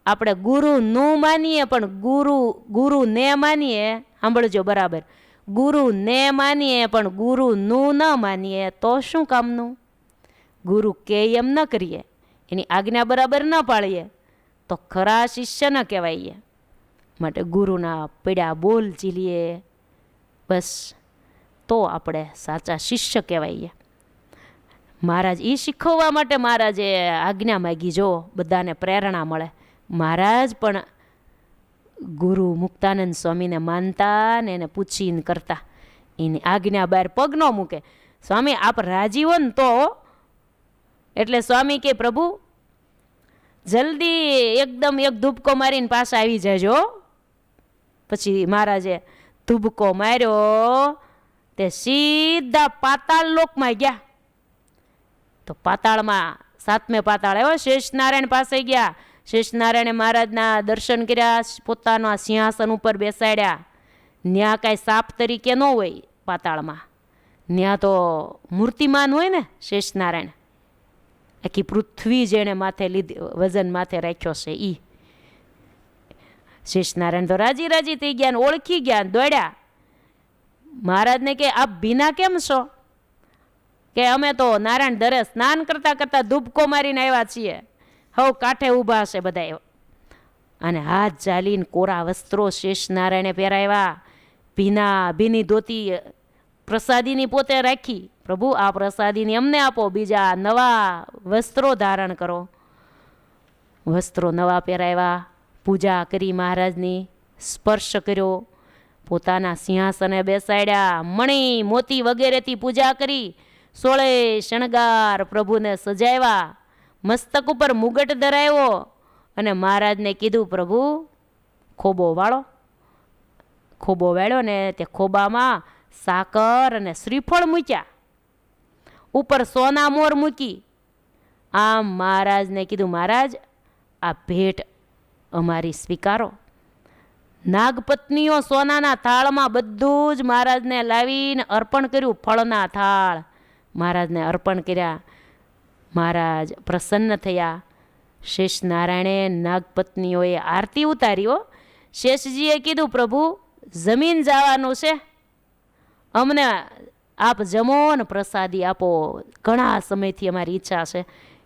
આપણે ગુરુનું માનીએ પણ ગુરુને માનીએ, સાંભળજો બરાબર, ગુરુને માનીએ પણ ગુરુનું ન માનીએ તો શું કામનું. ગુરુ કે એમ ન કરીએ, એની આજ્ઞા બરાબર ન પાળીએ તો ખરા શિષ્ય ન કહેવાય. માટે ગુરુના પીડા બોલ ઝીલીએ, બસ તો આપણે સાચા શિષ્ય કહેવાઈએ. મહારાજ એ શીખવવા માટે મહારાજે આજ્ઞા માગી. જો બધાને પ્રેરણા મળે. મહારાજ પણ ગુરુ મુક્તાનંદ સ્વામીને માનતા ને એને પૂછીને કરતા. એની આજ્ઞા બહાર પગ ન મૂકે. સ્વામી આપ રાજી હો ને તો. એટલે સ્વામી કે પ્રભુ જલ્દી એકદમ એક ધૂબકો મારીને પાછા આવી જજો. પછી મહારાજે ધૂબકો માર્યો તે સીધા પાતાળ લોકમાં ગયા. તો પાતાળમાં 7મે પાતાળ આવ્યો, શેષનારાયણ પાસે ગયા. શેષનારાયણે મહારાજના દર્શન કર્યા, પોતાના સિંહાસન ઉપર બેસાડ્યા. ન્યા કાંઈ સાપ તરીકે ન હોય પાતાળમાં, ન્યા તો મૂર્તિમાન હોય ને શેષનારાયણ. આખી પૃથ્વી જેણે માથે લીધી, વજન માથે રાખ્યો છે એ શેષનારાયણ તો રાજી રાજી થઈ ગયા ને ઓળખી ગયા, દોડ્યા. મહારાજને કે આપ ભીના કેમ છો? કે અમે તો નારાયણ દરે સ્નાન કરતા કરતા ધૂબકો મારીને આવ્યા છીએ. હવ કાંઠે ઊભા છે બધા. અને હાથ ચાલીને કોરા વસ્ત્રો શેષનારાયણે પહેરાવ્યા. ભીની ધોતી પ્રસાદીની પોતે રાખી. પ્રભુ આ પ્રસાદીની અમને આપો, બીજા નવા વસ્ત્રો ધારણ કરો. વસ્ત્રો નવા પહેરાવ્યા, પૂજા કરી મહારાજની, સ્પર્શ કર્યો, પોતાના સિંહાસને બેસાડ્યા, મણી મોતી વગેરેથી પૂજા કરી, 16 શણગાર પ્રભુને સજાવ્યા, મસ્તક ઉપર મુગટ ધરાવ્યો અને મહારાજને કીધું પ્રભુ ખોબો વાળો. ખોબો વાળ્યો ને તે ખોબામાં સાકર અને શ્રીફળ મૂક્યા, ઉપર સોના મોર મૂકી. આમ મહારાજને કીધું મહારાજ આ ભેટ અમારી સ્વીકારો. નાગપત્નીઓ સોનાના થાળમાં બધું જ મહારાજને લાવીને અર્પણ કર્યું. ફળના થાળ મહારાજને અર્પણ કર્યા. મહારાજ પ્રસન્ન થયા. શેષનારાયણે નાગપત્નીઓએ આરતી ઉતાર્યો. શેષજીએ કીધું પ્રભુ જમીન જવાનું છે, અમને આપ જમો ને પ્રસાદી આપો. ઘણા સમયથી અમારી ઈચ્છા છે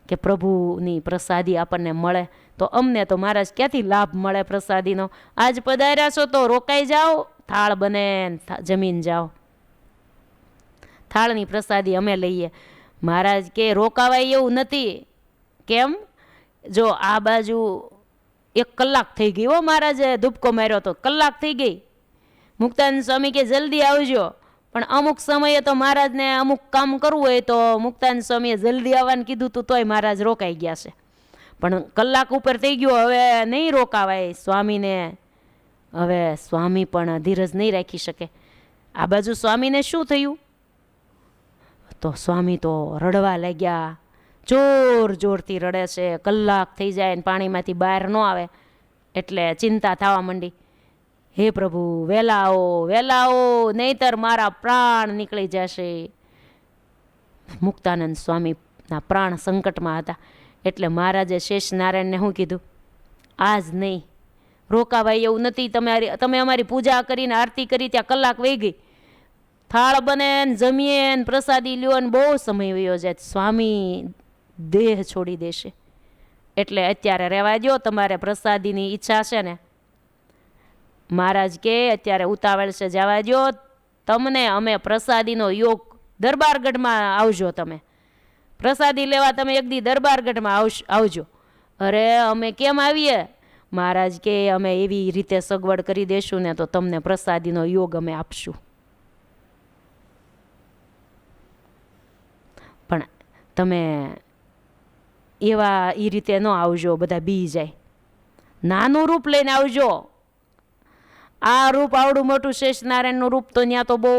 કે પ્રભુની પ્રસાદી આપણને મળે. તો અમને તો મહારાજ ક્યાંથી લાભ મળે પ્રસાદીનો? આજ પધાર્યા છો તો રોકાઈ જાઓ, થાળ બને જમીન જાઓ. થાળની પ્રસાદી અમે લઈએ. મહારાજ કે રોકાવાય એવું નથી. કેમ? જો આ બાજુ 1 કલાક થઈ ગઈ હો, મહારાજે ધૂપકો માર્યો તો કલાક થઈ ગઈ. મુક્તાનંદ સ્વામી કે જલ્દી આવજો. પણ અમુક સમયે તો મહારાજને અમુક કામ કરવું હોય તો મુક્તાનંદ સ્વામીએ જલ્દી આવવાનું કીધું તું તોય મહારાજ રોકાઈ ગયા છે. પણ કલાક ઉપર થઈ ગયો, હવે નહીં રોકાવાય સ્વામીને. હવે સ્વામી પણ ધીરજ નહીં રાખી શકે. આ બાજુ સ્વામીને શું થયું? તો સ્વામી તો રડવા લાગ્યા. જોર જોરથી રડે છે. કલાક થઈ જાય ને પાણીમાંથી બહાર ન આવે એટલે ચિંતા થવા માંડી. હે પ્રભુ વહેલા આવો, વહેલા આવો, નહીતર મારા પ્રાણ નીકળી જશે. મુક્તાનંદ સ્વામીના પ્રાણ સંકટમાં હતા. એટલે મહારાજે શેષનારાયણને શું કીધું? આજ નહીં, રોકાવાય એવું નથી. તમે અમારી પૂજા કરીને આરતી કરી, ત્યાં કલાક વહી ગઈ. થાળ બને ને જમીએ ને પ્રસાદી લ્યો ને બહુ સમય વયો જાય. સ્વામી દેહ છોડી દેશે. એટલે અત્યારે રહેવા દો, તમારે પ્રસાદીની ઈચ્છા છે ને. મહારાજ કે અત્યારે ઉતાવળ છે, જવા દો. તમને અમે પ્રસાદીનો યોગ, દરબારગઢમાં આવજો. તમે પ્રસાદી લેવા તમે એક દી દરબારગઢમાં આવજો. અરે અમે કેમ આવીએ? મહારાજ કે અમે એવી રીતે સગવડ કરી દેશું ને તો તમને પ્રસાદીનો યોગ અમે આપશું. પણ તમે એવા એ રીતે ન આવજો, બધા બી જાય. નાનું રૂપ લઈને આવજો. આ રૂપ આવડું મોટું શેષનારાયણનું રૂપ તો ત્યાં તો બહુ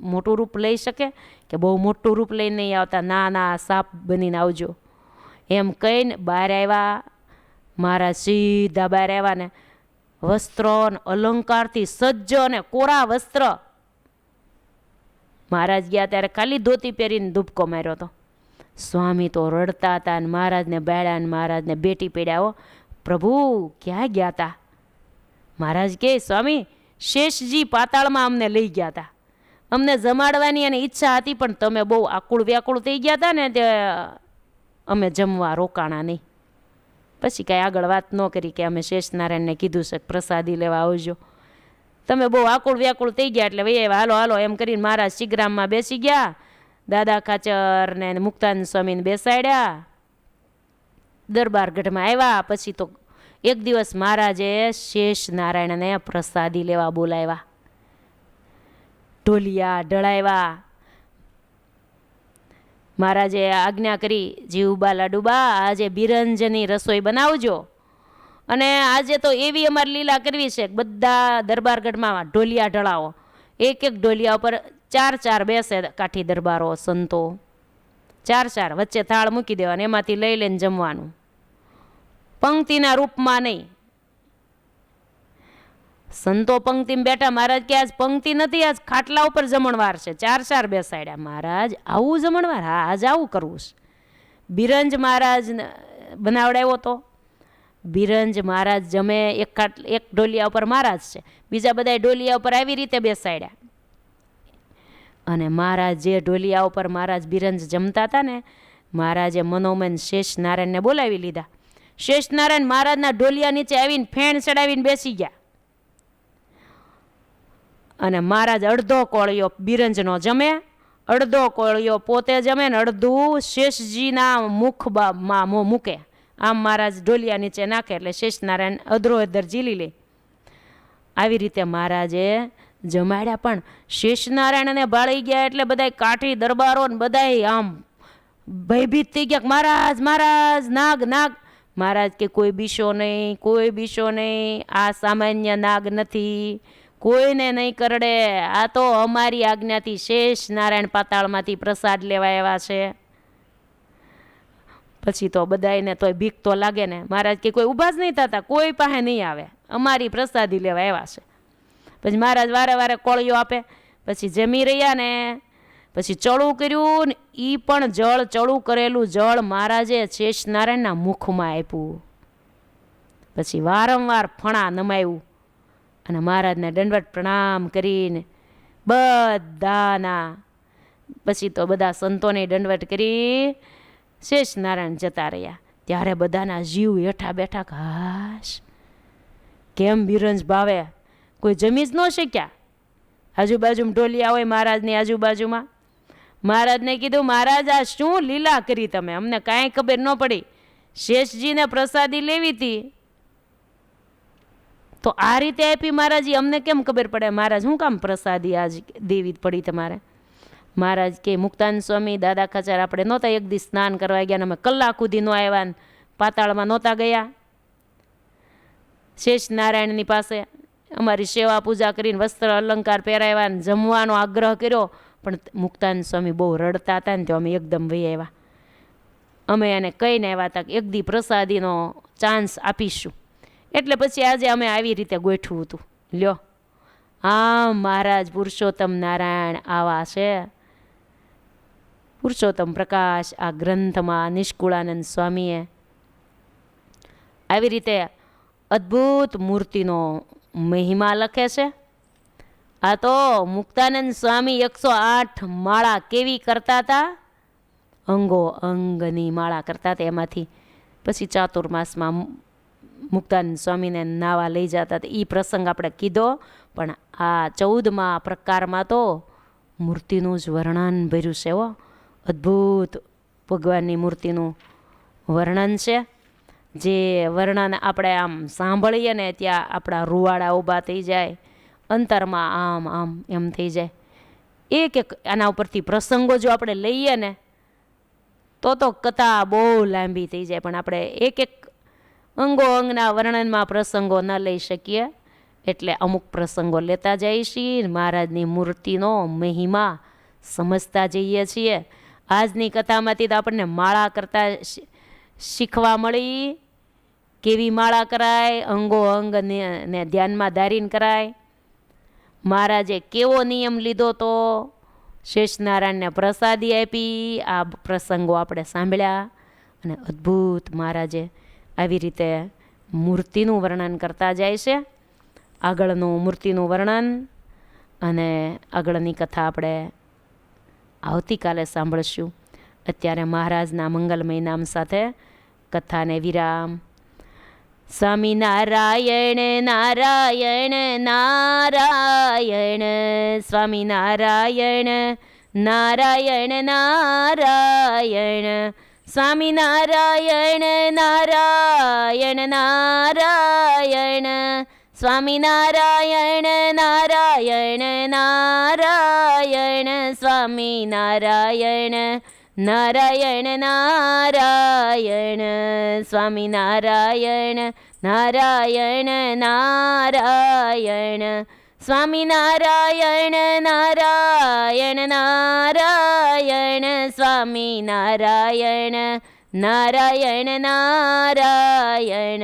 મોટું રૂપ લઈ શકે કે બહુ મોટું રૂપ લઈને નહીં આવતા. નાના સાપ બનીને આવજો. એમ કહીને બહાર આવ્યા. મારા સીધા બહાર આવ્યા ને વસ્ત્રો ને અલંકારથી સજ્જ અને કોરા વસ્ત્ર. મહારાજ ગયા ત્યારે ખાલી ધોતી પહેરીને ધૂપકો માર્યો હતો. સ્વામી તો રડતા હતા ને મહારાજને બાળ્યા ને મહારાજને બેટી પડ્યા. પ્રભુ ક્યાં ગયા હતા? મહારાજ કે સ્વામી શેષજી પાતાળમાં અમને લઈ ગયા હતા. અમને જમાડવાની અને ઈચ્છા હતી, પણ તમે બહુ આકુળ વ્યાકુળ થઈ ગયા હતા ને તે અમે જમવા રોકાણા નહીં. પછી કાંઈ આગળ વાત ન કરી કે અમે શેષનારાયણને કીધું છે પ્રસાદી લેવા આવજો. તમે બહુ આકુળ વ્યાકુળ થઈ ગયા એટલે ભાઈ હાલો હાલો એમ કરીને મહારાજ શિગ્રામમાં બેસી ગયા. દાદા ખાચર ને મુક્તાનંદ સ્વામીને બેસાડ્યા. દરબારગઢમાં આવ્યા પછી તો એક દિવસ મહારાજે શેષનારાયણને પ્રસાદી લેવા બોલાવ્યા. ઢોલિયા ઢળાવ્યા. મહારાજે આજ્ઞા કરી, જીવબા લાડુબા આજે બિરંજની રસોઈ બનાવજો. અને આજે તો એવી અમારે લીલા કરવી છે, બધા દરબારગઢમાં ઢોલિયા ઢળાવો. એક એક ઢોલિયા ઉપર 4 બેસે કાઠી દરબારો સંતો. 4 વચ્ચે થાળ મૂકી દેવાનું, એમાંથી લઈ લઈને જમવાનું. પંક્તિના રૂપમાં નહીં. સંતો પંક્તિમાં બેઠા. મહારાજ કે આજ પંક્તિ નથી, આજ ખાટલા ઉપર જમણવાર છે. 4 બેસાડ્યા. મહારાજ આવું જમણવાર? હા, આજ આવું કરવું છે. બિરંજ મહારાજ બનાવડાવ્યો તો. બિરંજ મહારાજ જમે. એક ઢોલિયા ઉપર મહારાજ છે, બીજા બધા ઢોલિયા ઉપર આવી રીતે બેસાડ્યા. અને મહારાજ જે ઢોલિયા ઉપર મહારાજ બિરંજ જમતા હતા ને, મહારાજે મનોમન શેષનારાયણને બોલાવી લીધા. શેષનારાયણ મહારાજના ઢોલિયા નીચે આવીને ફેણ ચડાવીને બેસી ગયા. અને મહારાજ અડધો કોળિયો બિરંજનો જમે, અડધો કોળિયો પોતે જમે ને અડધું શેષજીના મુખમાં મૂકે. આમ મહારાજ ઢોલિયા નીચે નાખે એટલે શેષનારાયણ અધરો અધર ઝીલી લે. આવી રીતે મહારાજે જમાડ્યા. પણ શેષનારાયણને ભાળી ગયા એટલે બધા કાઠી દરબારો ને બધા આમ ભયભીત થઈ ગયા. મહારાજ મહારાજ નાગ નાગ. મહારાજ કે કોઈ બીશો નહીં, કોઈ બીશો નહીં. આ સામાન્ય નાગ નથી, કોઈને નહીં કરડે. આ તો અમારી આજ્ઞાથી શેષનારાયણ પાતાળમાંથી પ્રસાદ લેવા આવ્યા છે. પછી તો બધાને તોય બીક તો લાગે ને. મહારાજ કે કોઈ ઊભા જ નહીં થતા, કોઈ પાસે નહીં આવે, અમારી પ્રસાદી લેવા આવ્યા છે. પછી મહારાજ વારે વારે કોળિયો આપે. પછી જમી રહ્યા ને પછી ચડું કર્યું ને એ પણ જળ, ચડું કરેલું જળ મહારાજે શેષનારાયણના મુખમાં આપ્યું. પછી વારંવાર ફણા નમાયું અને મહારાજને દંડવત પ્રણામ કરીને બધાના પછી તો બધા સંતોને દંડવત કરી શેષનારાયણ જતા રહ્યા. ત્યારે બધાના જીવ હેઠા બેઠા. ઘાસ કેમ બિરંજ ભાવે, કોઈ જમી જ ન શક્યા. આજુબાજુમાં ઢોલિયા હોય મહારાજની આજુબાજુમાં. મહારાજને કીધું, મહારાજ આ શું લીલા કરી તમે, અમને કાંઈ ખબર ન પડી. શેષજીને પ્રસાદી લેવી હતી તો આ રીતે આપી મહારાજી, અમને કેમ ખબર પડે? મહારાજ શું કામ પ્રસાદી આજ દેવી પડી તમારે? મહારાજ કે મુક્તાનંદ સ્વામી દાદા ખાચર આપણે નહોતા એક દિવસ સ્નાન કરવા ગયા ને અમે કલાક સુધી ન આવ્યા ને પાતાળમાં નહોતા ગયા શેષનારાયણની પાસે. અમારી સેવા પૂજા કરીને વસ્ત્ર અલંકાર પહેરાવ્યા ને જમવાનો આગ્રહ કર્યો. પણ મુક્તાનંદ સ્વામી બહુ રડતા હતા ને તો અમે એકદમ વહી આવ્યા. અમે એને કહીને આવ્યા હતા કે એક દી પ્રસાદીનો ચાન્સ આપીશું. એટલે પછી આજે અમે આવી રીતે ગોઠવું હતું. લ્યો હા, મહારાજ પુરુષોત્તમ નારાયણ આવા છે. પુરુષોત્તમ પ્રકાશ આ ગ્રંથમાં નિષ્કુળાનંદ સ્વામીએ આવી રીતે અદ્ભુત મૂર્તિનો મહિમા લખે છે. આ તો મુક્તાનંદ સ્વામી 108 માળા કેવી કરતા હતા? અંગો અંગની માળા કરતા હતા. એમાંથી પછી ચાતુર્માસમાં મુક્તાનંદ સ્વામીને નાવા લઈ જતા હતા. એ પ્રસંગ આપણે કીધો. પણ આ 14મા પ્રકારમાં તો મૂર્તિનું જ વર્ણન ભર્યું છે. હો, અદ્ભુત ભગવાનની મૂર્તિનું વર્ણન છે. જે વર્ણન આપણે આમ સાંભળીએ ને ત્યાં આપણા રૂવાડા ઊભા થઈ જાય, અંતરમાં આમ આમ એમ થઈ જાય. એક એક આના ઉપરથી પ્રસંગો જો આપણે લઈએ ને તો કથા બહુ લાંબી થઈ જાય. પણ આપણે એક એક અંગો અંગના વર્ણનમાં પ્રસંગો ન લઈ શકીએ. એટલે અમુક પ્રસંગો લેતા જઈએ છીએ, મહારાજની મૂર્તિનો મહિમા સમજતા જઈએ છીએ. આજની કથામાંથી તો આપણને માળા કરતા શીખવા મળી. કેવી માળા કરાય, અંગો અંગને ધ્યાનમાં ધારીને કરાય. મહારાજે કેવો નિયમ લીધો તો શેષનારાયણને પ્રસાદી આપી. આ પ્રસંગો આપણે સાંભળ્યા અને અદ્ભુત મહારાજે આવી રીતે મૂર્તિનું વર્ણન કરતા જાય છે. આગળનું મૂર્તિનું વર્ણન અને આગળની કથા આપણે આવતીકાલે સાંભળશું. અત્યારે મહારાજના મંગલમય નામ સાથે કથાને વિરામ. સ્વામિનારાયણ નારાયણ નારાયણ, સ્વામિનારાયણ નારાયણ નારાયણ, સ્વામિનારાયણ નારાયણ નારાયણ, સ્વામિનારાયણ નારાયણ નારાયણ, સ્વામિનારાયણ નારાયણ નારાયણ, સ્વામિનારાયણ નારાયણ નારાયણ, સ્વામિનારાયણ નારાયણ નારાયણ, સ્વામિનારાયણ નારાયણ નારાયણ,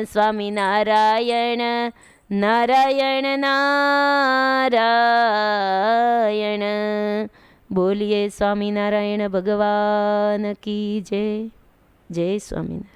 સ્વામિનારાયણ નારાયણ નારાયણ. બોલીએ સ્વામિનારાયણ ભગવાન કી જય. જય સ્વામિનારાયણ.